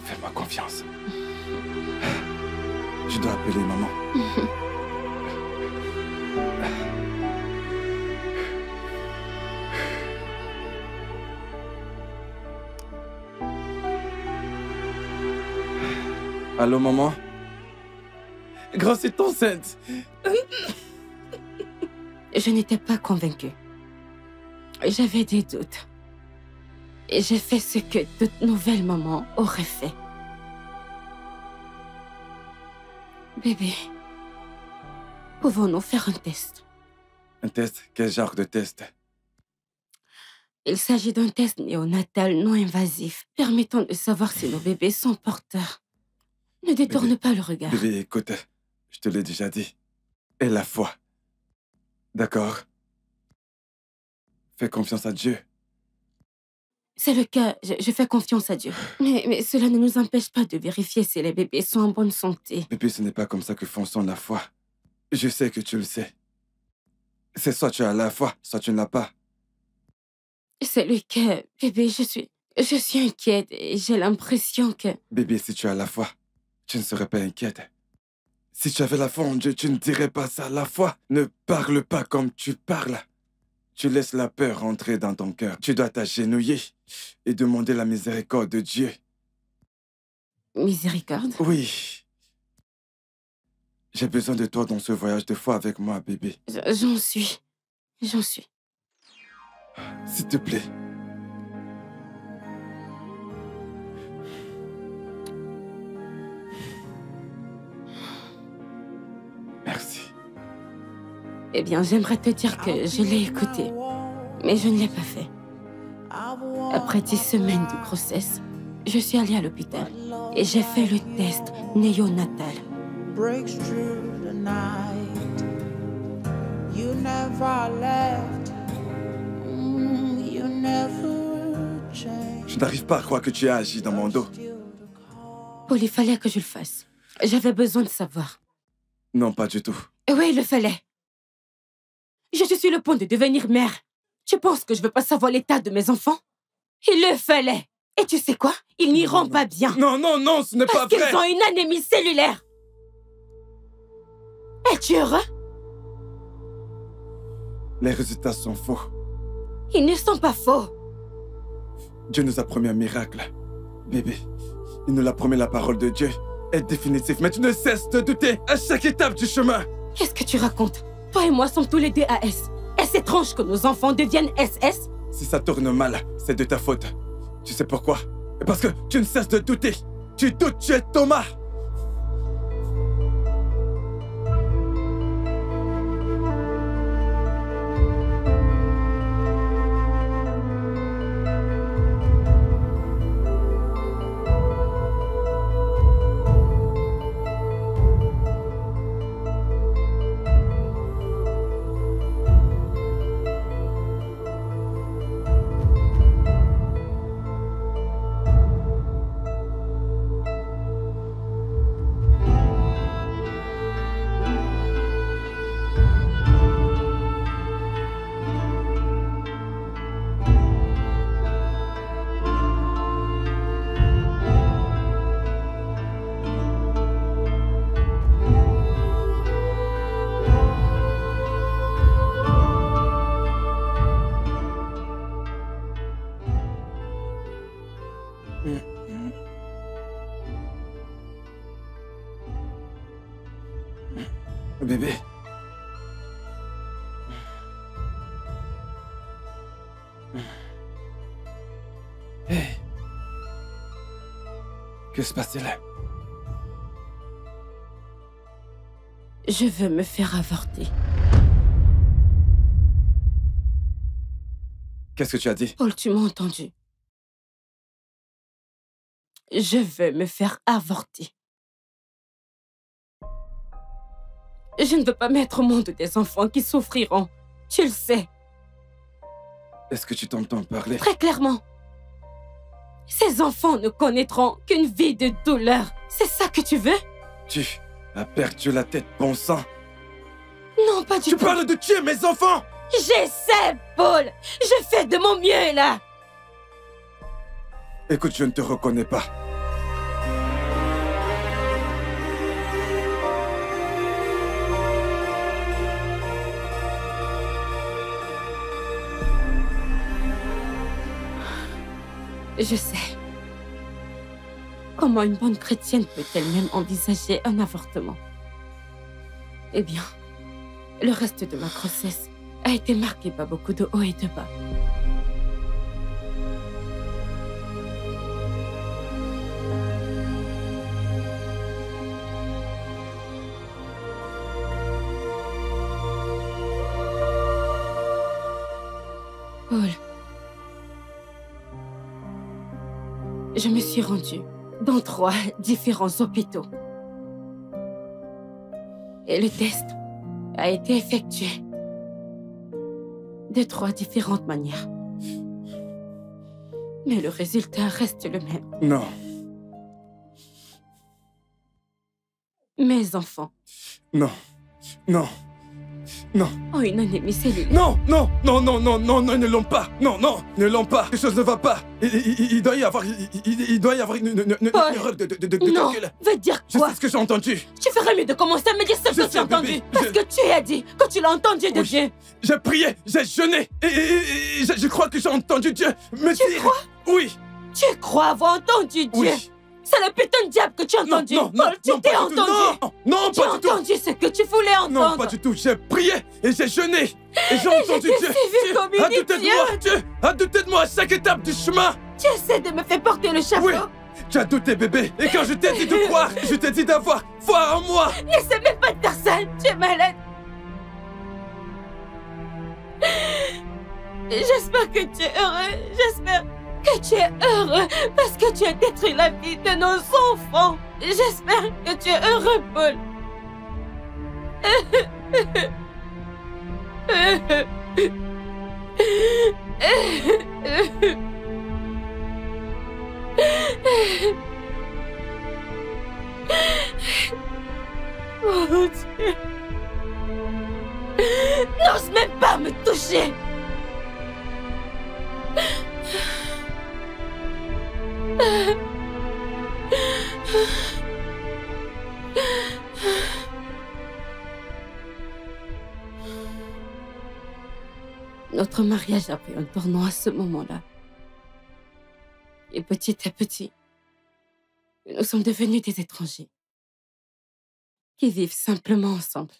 Fais-moi confiance. Je dois appeler maman. Allô, maman? Grâce est enceinte. Je n'étais pas convaincue. J'avais des doutes. Et j'ai fait ce que toute nouvelle maman aurait fait. Bébé, pouvons-nous faire un test? Un test? Quel genre de test? Il s'agit d'un test néonatal non invasif, permettant de savoir si nos bébés sont porteurs. Ne détourne Bébé. pas le regard. Bébé, écoute, je te l'ai déjà dit. Et la foi. D'accord? Fais confiance à Dieu. C'est le cas, je fais confiance à Dieu. Mais cela ne nous empêche pas de vérifier si les bébés sont en bonne santé. Bébé, ce n'est pas comme ça que fonctionne la foi. Je sais que tu le sais. C'est soit tu as la foi, soit tu ne l'as pas. C'est le cas, bébé, je suis inquiète et j'ai l'impression que... Bébé, si tu as la foi, tu ne serais pas inquiète. Si tu avais la foi en Dieu, tu ne dirais pas ça. La foi ne parle pas comme tu parles. Tu laisses la peur entrer dans ton cœur. Tu dois t'agenouiller et demander la miséricorde de Dieu. Miséricorde? Oui. J'ai besoin de toi dans ce voyage de foi avec moi, bébé. J'en suis. S'il te plaît. Merci. Eh bien, j'aimerais te dire que je l'ai écouté, mais je ne l'ai pas fait. Après 10 semaines de grossesse, je suis allée à l'hôpital et j'ai fait le test néonatal. Breaks through the night. You never left. You never changed. Je n'arrive pas à croire que tu as agi dans mon dos. Paul, il fallait que je le fasse. J'avais besoin de savoir. Non, pas du tout. Oui, il le fallait. Je suis sur le point de devenir mère. Tu penses que je veux pas savoir l'état de mes enfants? Il le fallait. Et tu sais quoi? Ils n'iront pas bien. Non, ce n'est pas Parce vrai. qu'ils ont une anémie cellulaire. Es-tu heureux? Les résultats sont faux. Ils ne sont pas faux. Dieu nous a promis un miracle. Bébé, il nous l'a promis, la parole de Dieu est définitive. Mais tu ne cesses de douter à chaque étape du chemin. Qu'est-ce que tu racontes? Toi et moi sommes tous les deux AS. Est-ce étrange que nos enfants deviennent SS? Si ça tourne mal, c'est de ta faute. Tu sais pourquoi? Parce que tu ne cesses de douter. Tu doutes, tu es Thomas. Bébé. Hey. Que se passe-t-il? Je veux me faire avorter. Qu'est-ce que tu as dit? Paul, tu m'as entendu. Je veux me faire avorter. Je ne veux pas mettre au monde des enfants qui souffriront. Tu le sais. Est-ce que tu t'entends parler? Très clairement. Ces enfants ne connaîtront qu'une vie de douleur. C'est ça que tu veux? Tu as perdu la tête, bon sang. Non, pas du tout. Tu parles de tuer mes enfants! J'essaie, Paul. Je fais de mon mieux, là. Écoute, je ne te reconnais pas. Je sais. Comment une bonne chrétienne peut-elle même envisager un avortement? Eh bien, le reste de ma grossesse a été marqué par beaucoup de hauts et de bas. Paul, je me suis rendue dans 3 différents hôpitaux. Et le test a été effectué de 3 différentes manières. Mais le résultat reste le même. Non. Mes enfants Non. Non. Non. ont une anémie cellulaire. Non, non, non, non, non, non, non, ils ne l'ont pas. Non, non, ils ne l'ont pas. Quelque chose ne va pas. Il doit y avoir, il doit y avoir une erreur de Non, calcul. veut dire Je quoi? sais ce que j'ai entendu. Tu ferais mieux de commencer à me dire ce Je que sais, tu as entendu. bébé, Parce que tu as dit que tu l'as entendu de Oui. Dieu. J'ai prié, j'ai jeûné. Et je crois que j'ai entendu Dieu me dire. crois? Oui. Tu crois avoir entendu Dieu? Oui. C'est le putain de diable que tu as Non, entendu. non, non, Paul, tu non, t'es pas du tout. entendu. Non, non, Tu as pas du tout. entendu ce que tu voulais entendre. Non, pas du tout. J'ai prié et j'ai jeûné. Et j'ai entendu t'ai Dieu. suivi comme une a douté de moi. idiote. Dieu a douté de moi à chaque étape du chemin. Tu essaies de me faire porter le chapeau. Oui. Tu as douté, bébé. Et quand je t'ai dit de croire, je t'ai dit d'avoir foi en moi. N'essaie même pas de faire ça. Tu es malade. J'espère que tu es heureux. J'espère que tu es heureux parce que tu as détruit la vie de nos enfants. J'espère que tu es heureux, Paul. Oh Dieu. N'ose même pas me toucher. Notre mariage a pris un tournant à ce moment-là. Et petit à petit, nous sommes devenus des étrangers qui vivent simplement ensemble.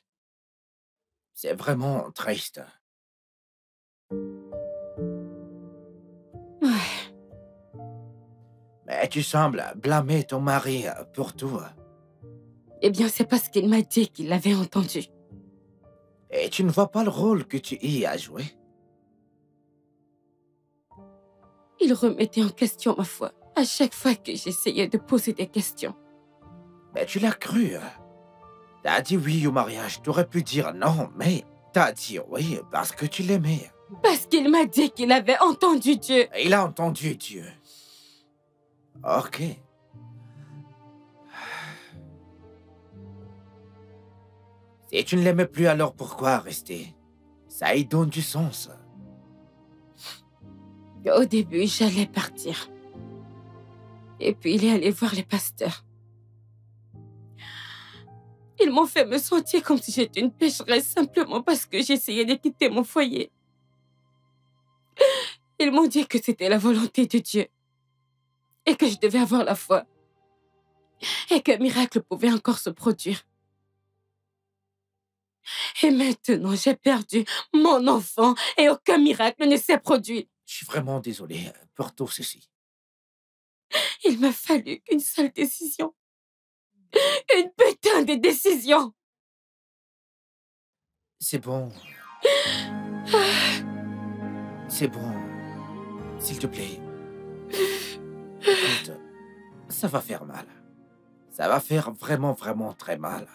C'est vraiment triste. Ouais. Mais tu sembles blâmer ton mari pour tout. Eh bien, c'est parce qu'il m'a dit qu'il l'avait entendu. Et tu ne vois pas le rôle que tu y as joué? Il remettait en question ma foi à chaque fois que j'essayais de poser des questions. Mais tu l'as cru. T'as dit oui au mariage. T'aurais pu dire non, mais t'as dit oui parce que tu l'aimais. Parce qu'il m'a dit qu'il avait entendu Dieu. Et il a entendu Dieu. Ok. Si tu ne l'aimais plus, alors pourquoi rester? Ça y donne du sens. Au début, j'allais partir. Et puis, il est allé voir les pasteurs. Ils m'ont fait me sentir comme si j'étais une pécheresse simplement parce que j'essayais de quitter mon foyer. Ils m'ont dit que c'était la volonté de Dieu et que je devais avoir la foi et qu'un miracle pouvait encore se produire. Et maintenant, j'ai perdu mon enfant et aucun miracle ne s'est produit. Je suis vraiment désolé pour tout ceci. Il m'a fallu qu'une seule décision. Une putain de décision. C'est bon. C'est bon. S'il te plaît. Écoute, ça va faire mal. Ça va faire vraiment, vraiment très mal.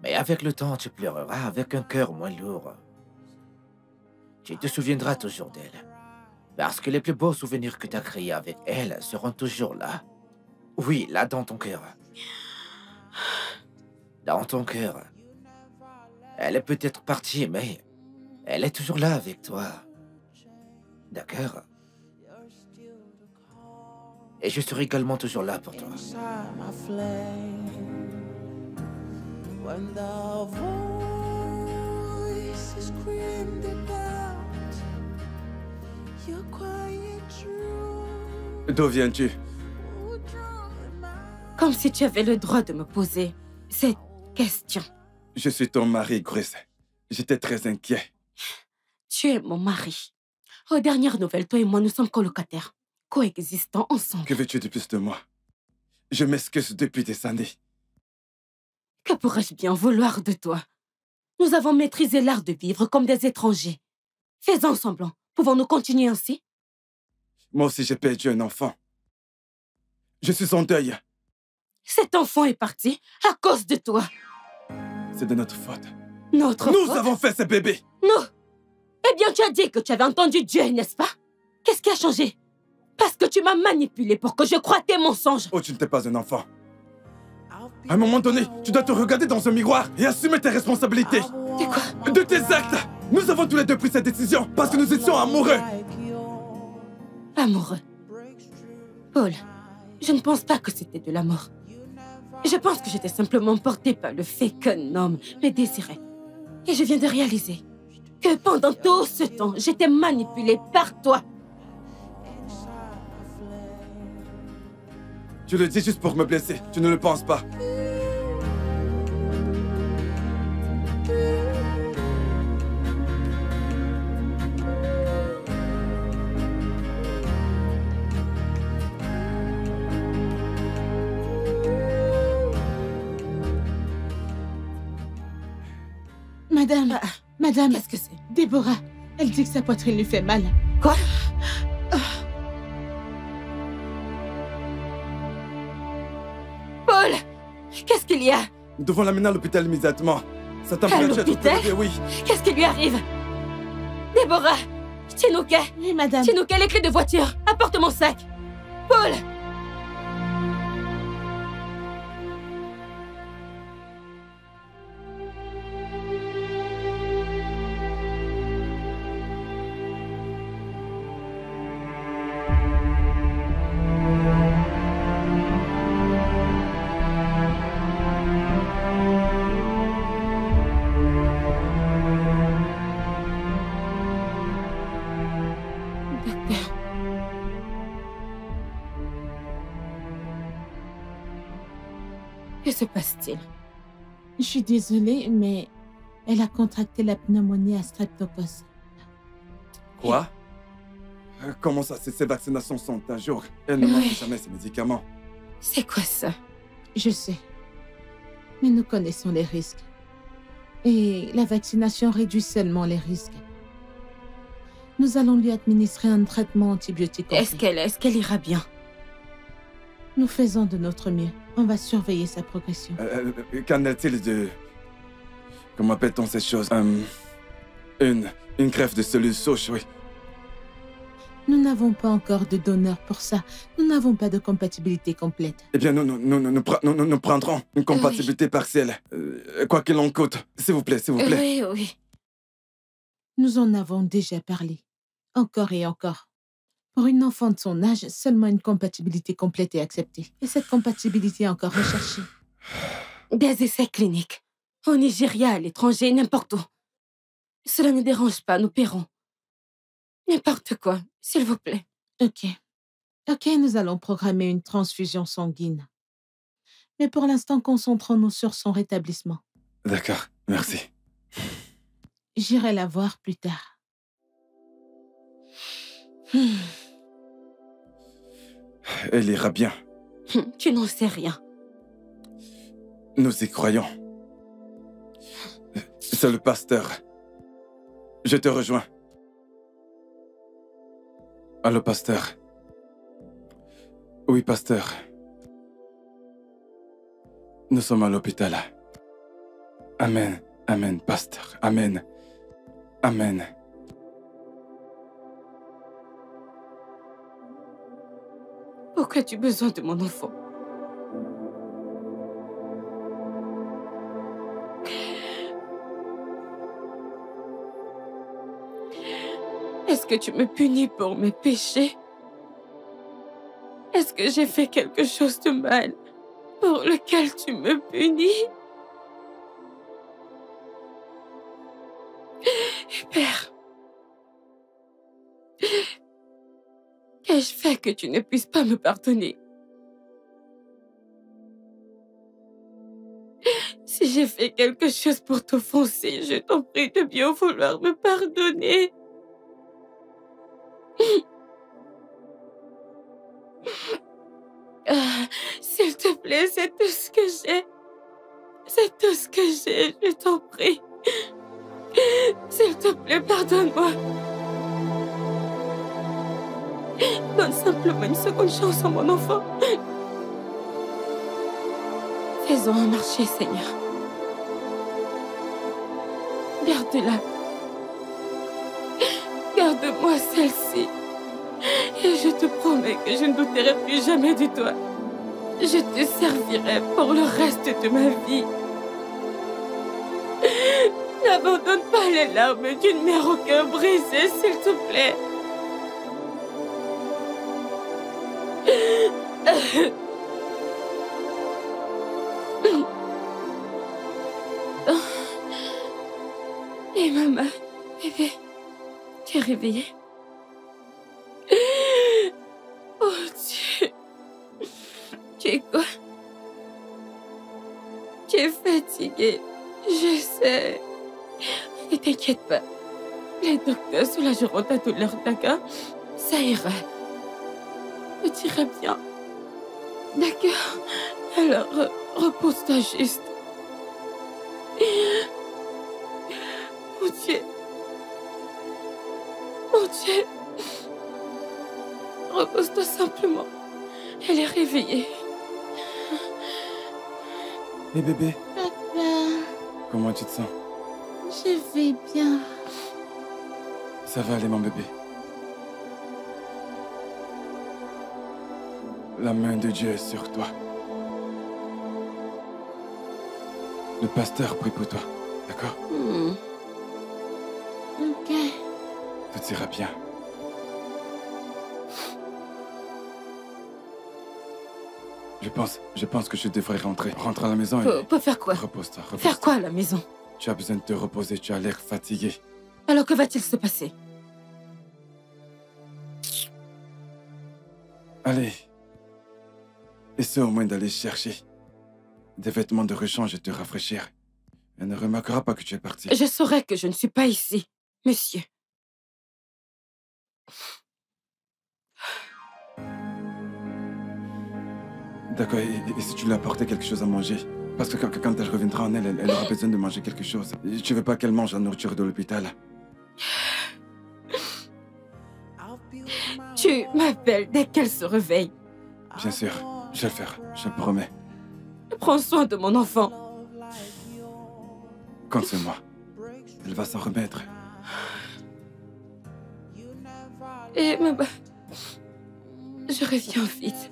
Mais avec le temps, tu pleureras avec un cœur moins lourd. Tu te souviendras toujours d'elle. Parce que les plus beaux souvenirs que tu as créés avec elle seront toujours là. Oui, là dans ton cœur. Dans ton cœur. Elle est peut-être partie, mais elle est toujours là avec toi. D'accord? Et je serai également toujours là pour toi. Inside my flame, when the voice screamed it out, you're quiet true. D'où viens-tu? Comme si tu avais le droit de me poser cette question. Je suis ton mari, Grace. J'étais très inquiet. Tu es mon mari. Aux dernières nouvelles, toi et moi, nous sommes colocataires, coexistants ensemble. Que veux-tu de plus de moi? Je m'excuse depuis des années. Que pourrais-je bien vouloir de toi? Nous avons maîtrisé l'art de vivre comme des étrangers. Fais-en semblant. Pouvons-nous continuer ainsi? Moi aussi, j'ai perdu un enfant. Je suis en deuil. Cet enfant est parti à cause de toi. C'est de notre faute. Notre Nous faute? avons fait ce bébé. Nous? Eh bien, tu as dit que tu avais entendu Dieu, n'est-ce pas? Qu'est-ce qui a changé? Parce que tu m'as manipulé pour que je croie tes mensonges. Oh, tu n'étais pas un enfant. À un moment donné, tu dois te regarder dans un miroir et assumer tes responsabilités. De quoi? De tes actes. Nous avons tous les deux pris cette décision parce que nous étions amoureux. Amoureux. Paul, je ne pense pas que c'était de l'amour. Je pense que j'étais simplement portée par le fait qu'un homme me désirait. Et je viens de réaliser que pendant tout ce temps, j'étais manipulée par toi. Tu le dis juste pour me blesser. Tu ne le penses pas. Madame, Qu'est-ce que c'est? Déborah, elle dit que sa poitrine lui fait mal. Quoi? Paul! Qu'est-ce qu'il y a? Nous devons l'amener à l'hôpital immédiatement. Sa température est trop l'hôpital? élevée, oui. Qu'est-ce qui lui arrive? Déborah! Chinouké! Oui, madame. Chinouké, les clés de voiture! Apporte mon sac! Paul! Que se passe-t-il? Je suis désolée, mais elle a contracté la pneumonie à streptocoque. Quoi? Comment ça, ces vaccinations sont à jour? Elle ne manque jamais ces médicaments. C'est quoi ça? Je sais. Mais nous connaissons les risques. Et la vaccination réduit seulement les risques. Nous allons lui administrer un traitement antibiotique. Est-ce qu'elle ira bien? Nous faisons de notre mieux. On va surveiller sa progression. Qu'en est-il de... Comment appelle-t-on ces choses? Une greffe de cellules souches, oui. Nous n'avons pas encore de donneur pour ça. Nous n'avons pas de compatibilité complète. Eh bien, nous prendrons une compatibilité partielle. Quoi qu'il en coûte. S'il vous plaît, s'il vous plaît. Oui, oui. Nous en avons déjà parlé. Encore et encore. Pour une enfant de son âge, seulement une compatibilité complète est acceptée. Et cette compatibilité est encore recherchée. Des essais cliniques. Au Nigeria, à l'étranger, n'importe où. Cela ne dérange pas, nous paierons. N'importe quoi, s'il vous plaît. Ok, nous allons programmer une transfusion sanguine. Mais pour l'instant, concentrons-nous sur son rétablissement. D'accord, merci. J'irai la voir plus tard. Elle ira bien. Tu n'en sais rien. Nous y croyons. C'est le pasteur. Je te rejoins. Allô, pasteur. Oui, pasteur. Nous sommes à l'hôpital. Amen. Amen, pasteur. Amen. Amen. Pourquoi as-tu besoin de mon enfant? Est-ce que tu me punis pour mes péchés? Est-ce que j'ai fait quelque chose de mal pour lequel tu me punis? Père, qu'ai-je fait que tu ne puisses pas me pardonner? Si j'ai fait quelque chose pour t'offenser, je t'en prie de bien vouloir me pardonner. S'il te plaît, c'est tout ce que j'ai. C'est tout ce que j'ai, je t'en prie. S'il te plaît, pardonne-moi. Donne simplement une seconde chance à mon enfant. Fais-en un marché, Seigneur. Garde-la. Garde-moi celle-ci. Et je te promets que je ne douterai plus jamais de toi. Je te servirai pour le reste de ma vie. N'abandonne pas les larmes d'une mère au cœur brisé, s'il te plaît. Et maman, bébé, tu es réveillée? Oh Dieu, tu es quoi? Tu es fatiguée, je sais. Ne t'inquiète pas. Les docteurs soulageront ta douleur, d'accord? Ça ira. Tu iras bien. D'accord? Alors, repose-toi juste. Mon Dieu. Mon Dieu. Repose-toi simplement. Elle est réveillée. Et bébé, Papa, comment tu te sens? je vais bien. Ça va aller, mon bébé. La main de Dieu est sur toi. Le pasteur prie pour toi, d'accord? Ok. Tout ira bien. Je pense que je devrais rentrer. Rentre à la maison et... Pour faire quoi? Repose-toi, repose-toi. Faire quoi à la maison? Tu as besoin de te reposer, tu as l'air fatigué. Alors que va-t-il se passer? Allez. Essaie au moins d'aller chercher des vêtements de rechange et te rafraîchir. Elle ne remarquera pas que tu es parti. Je saurai que je ne suis pas ici, monsieur. D'accord, et si tu lui apportais quelque chose à manger? Parce que quand elle reviendra en elle aura besoin de manger quelque chose. Et tu veux pas qu'elle mange la nourriture de l'hôpital? Tu m'appelles dès qu'elle se réveille. Bien sûr, je vais le faire, je le promets. Prends soin de mon enfant. Compte sur moi. Elle va s'en remettre. Et maman, je reviens vite.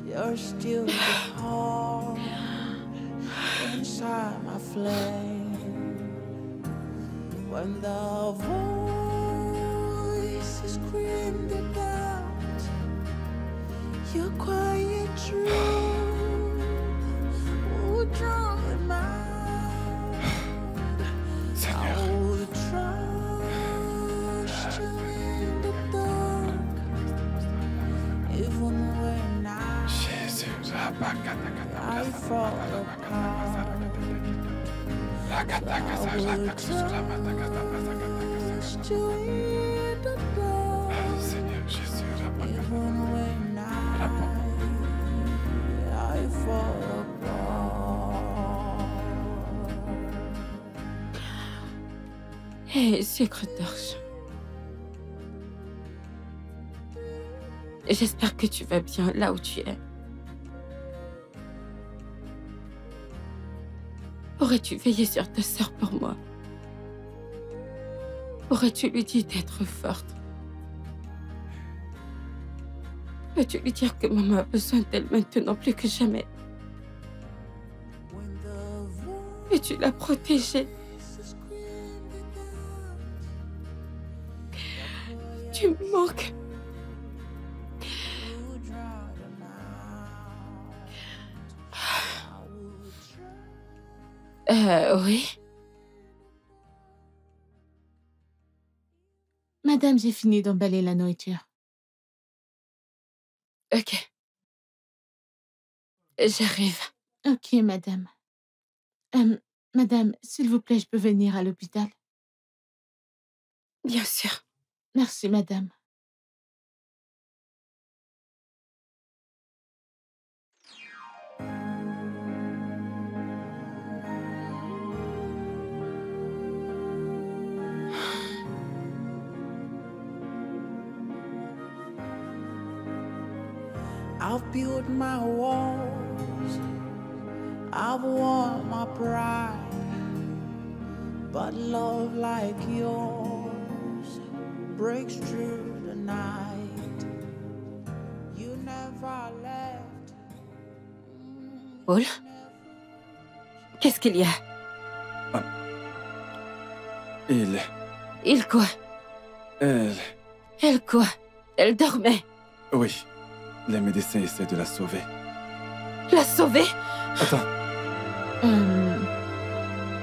You're still the heart inside my flame. When the voice is screamed out, your quiet truth will draw them out. Seigneur. I would trust you in the dark, even when Jésus. I fall apart. Seigneur Jésus, Hé, sucre d'orge. J'espère que tu vas bien là où tu es. Aurais-tu veillé sur ta sœur pour moi? Aurais-tu lui dit d'être forte? Peux-tu lui dire que maman a besoin d'elle maintenant plus que jamais? Peux-tu la protéger? Tu me manques. Oui. Madame, j'ai fini d'emballer la nourriture. Ok. J'arrive. Ok, madame. Madame, s'il vous plaît, je peux venir à l'hôpital? Bien sûr. Merci, madame. I've built my walls, I've won my pride, but love like yours breaks through the night. You never left. Paul? Qu'est-ce qu'il y a? Il quoi? Elle quoi? Elle dormait. Oui. Les médecins essaient de la sauver. La sauver? Attends.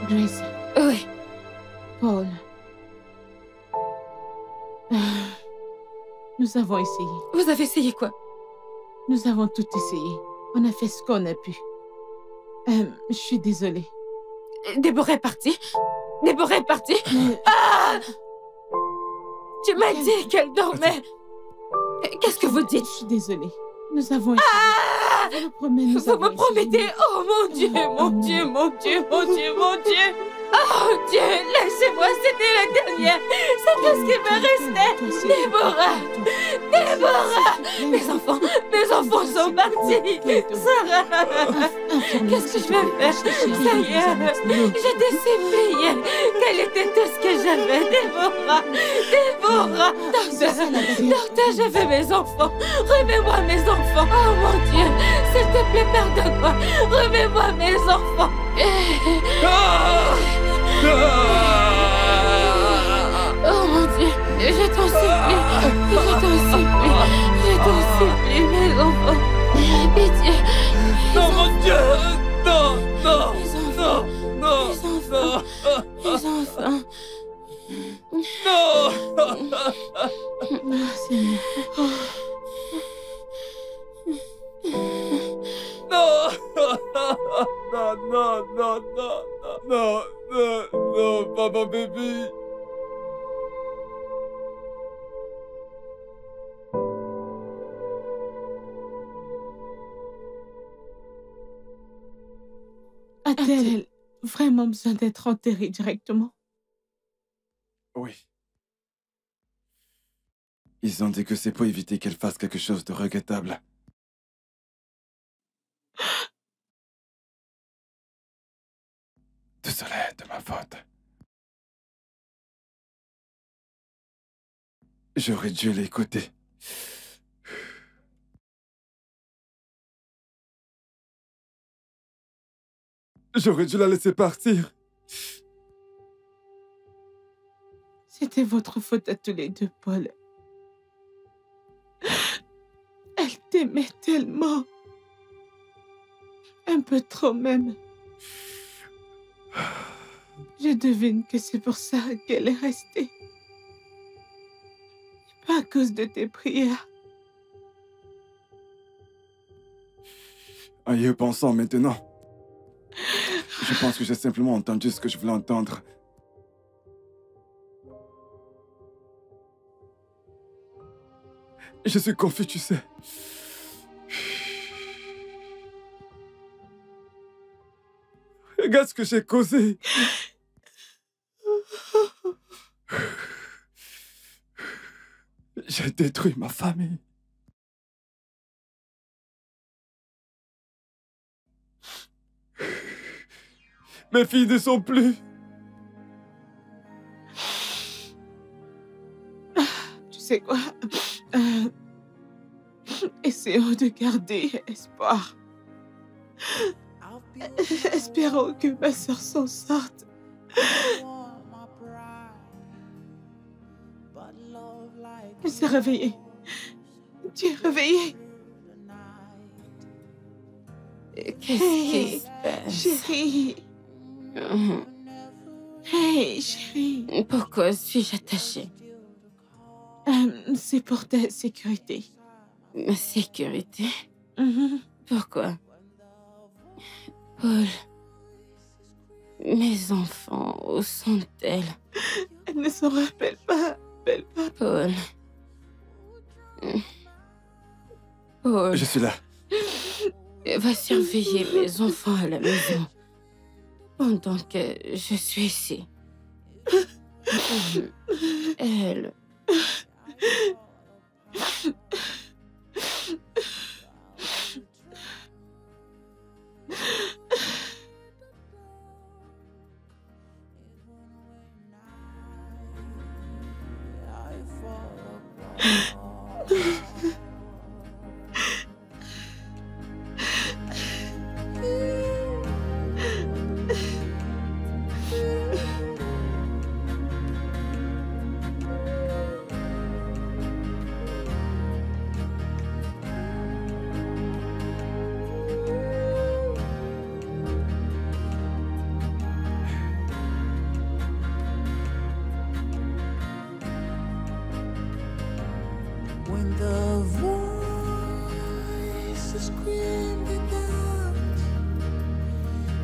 Grace. Oui. Paul. Nous avons essayé. Vous avez essayé quoi? Nous avons tout essayé. On a fait ce qu'on a pu. Je suis désolée. Déborah est partie? Déborah est partie? Mais... Ah! Tu m'as dit qu'elle dormait. Qu'est-ce que vous dites? Je suis désolée. Nous avons essayé. Ah! Je vous promets, nous Vous avons me promettez? essayé. Oh mon Dieu, mon Dieu, mon Dieu, mon Dieu, mon Dieu. Oh Dieu, laissez-moi, c'était la dernière. C'est tout ce qui me restait. Déborah, Déborah. Mes enfants sont partis. Sarah, qu'est-ce que je vais faire? Ça y est, je t'ai supplié. Quel était tout ce que j'avais, Déborah. Déborah. Docteur, je veux mes enfants. Remets-moi mes enfants. Oh mon Dieu, s'il te plaît, pardonne-moi. Remets-moi mes enfants. Oh mon Dieu, je t'en supplie, mes enfants. Pitié. Non, mon Dieu! Non, non, Mes enfants. non! Ah, Seigneur. Non! Non, pas mon bébé! A-t-elle vraiment besoin d'être enterrée directement? Oui. Ils ont dit que c'est pour éviter qu'elle fasse quelque chose de regrettable. Désolé de ma faute. J'aurais dû l'écouter. J'aurais dû la laisser partir. C'était votre faute à tous les deux, Paul. Elle t'aimait tellement. Un peu trop même. Je devine que c'est pour ça qu'elle est restée. Et pas à cause de tes prières. En y pensant maintenant, Je pense que j'ai simplement entendu ce que je voulais entendre. Je suis confus, tu sais. Regarde ce que j'ai causé. J'ai détruit ma famille. Mes filles ne sont plus. Tu sais quoi? Essayons de garder espoir. Espérons que ma sœur s'en sorte. Elle s'est réveillée. Tu es réveillée. Qu'est-ce qui se passe? Chérie. Hey, chérie. Pourquoi suis-je attachée? C'est pour ta sécurité. Ma sécurité? Mhm. Pourquoi? Paul, mes enfants, où sont-elles? Elle ne s'en rappelle pas. Paul. Paul, Je suis là. va surveiller mes enfants à la maison pendant que je suis ici. Elle... When the voice is screaming out,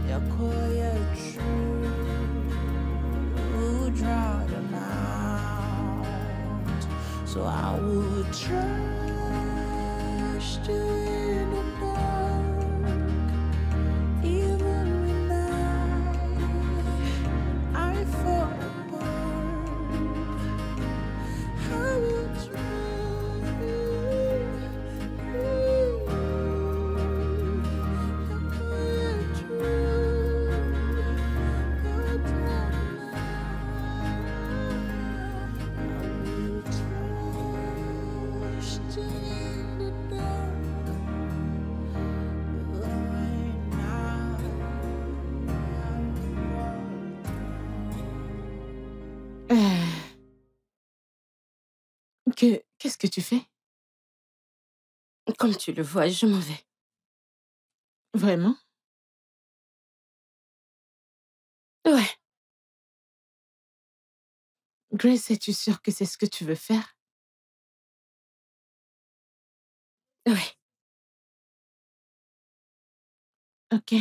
you're quiet, true, drown them out. So I would trust you in the dark, even when I fall apart. I will Qu'est-ce que tu fais? Comme tu le vois, je m'en vais. Vraiment? Ouais, Grace, es-tu sûre que c'est ce que tu veux faire? ouais. Ok.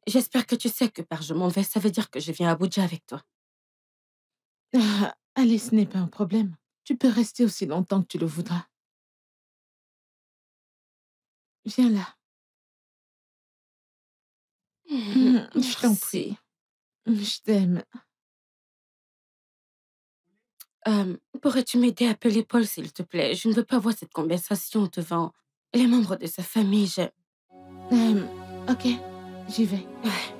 J'espère que tu sais que par je m'en vais, ça veut dire que je viens à Abuja avec toi. Allez, ce n'est pas un problème. Tu peux rester aussi longtemps que tu le voudras. Viens là. Je t'en prie. Je t'aime. Pourrais-tu m'aider à appeler Paul, s'il te plaît? Je ne veux pas avoir cette conversation devant les membres de sa famille. Ok, j'y vais. Ouais.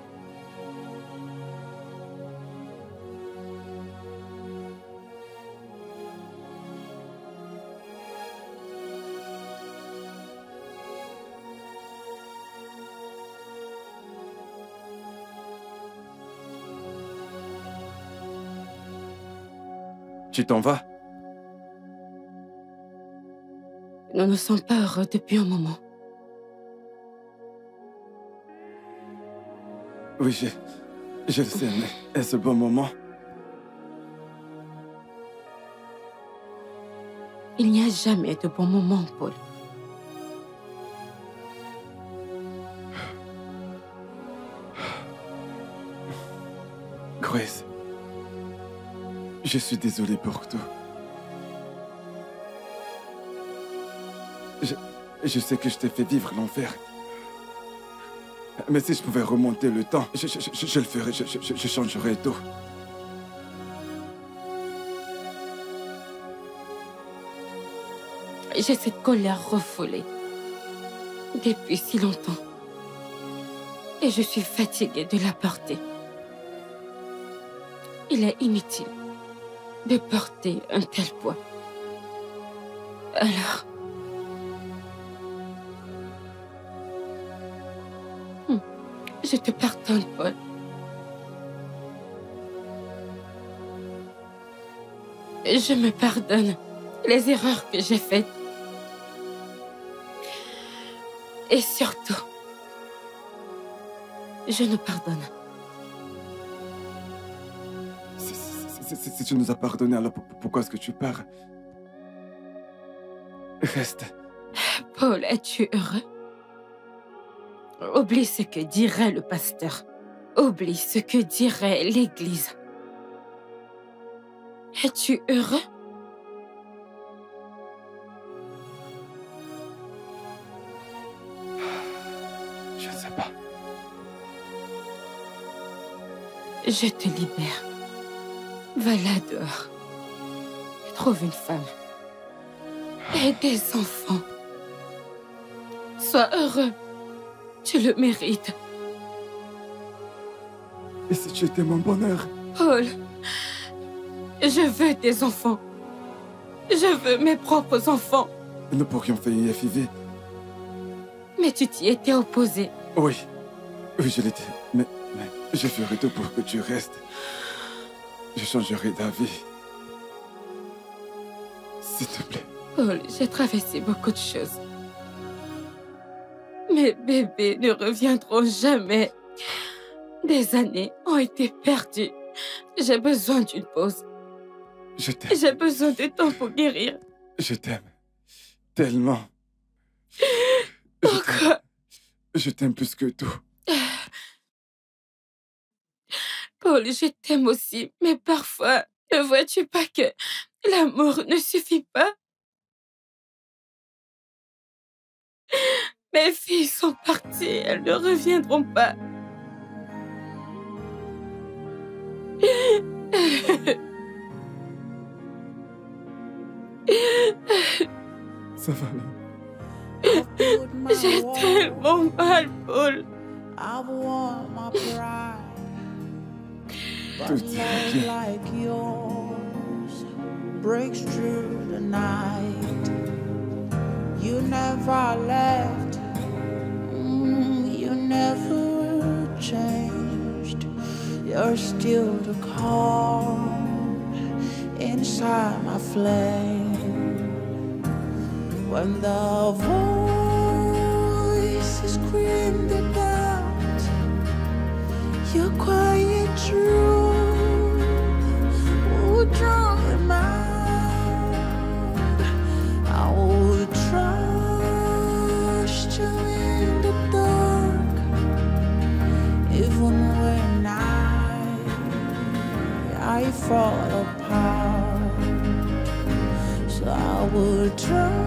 Tu t'en vas? Nous ne sommes pas heureux depuis un moment. Oui, je le sais, mais est-ce le bon moment? Il n'y a jamais de bon moment, Paul. Grace, je suis désolé pour tout. Je sais que je t'ai fait vivre l'enfer. Mais si je pouvais remonter le temps, je le ferais, je changerais tout. J'ai cette colère refoulée depuis si longtemps. Et je suis fatiguée de la porter. Il est inutile de porter un tel poids. Alors... je te pardonne, Paul. Je me pardonne les erreurs que j'ai faites. Et surtout, je nous pardonne. Si tu nous as pardonné, alors pourquoi est-ce que tu pars? Reste. Paul, es-tu heureux? Oublie ce que dirait le pasteur. Oublie ce que dirait l'Église. Es-tu heureux? Je ne sais pas. Je te libère. Va là dehors. Trouve une femme. Et des enfants. Sois heureux. Tu le mérites. Et si tu étais mon bonheur? Paul, je veux des enfants. Je veux mes propres enfants. Nous pourrions faire une FIV. Mais tu t'y étais opposé. Oui, je l'étais. Mais je ferai tout pour que tu restes. Je changerai d'avis. S'il te plaît. Paul, j'ai traversé beaucoup de choses. Mes bébés ne reviendront jamais. Des années ont été perdues. J'ai besoin d'une pause. Je t'aime. J'ai besoin de temps pour guérir. Je t'aime. Tellement. Pourquoi? Je t'aime plus que tout. Paul, je t'aime aussi. Mais parfois, ne vois-tu pas que l'amour ne suffit pas? Mes filles sont parties. Elles ne reviendront pas. Ça va, J'ai tellement mal, Paul. I've worn my pride, but Tout ira love bien. like yours breaks through the night. You never left, you never changed. You're still the calm inside my flame. When the voices screamed it out, your quiet truth would drown them out. I would trust you in the dark, even when I fall apart. So I would trust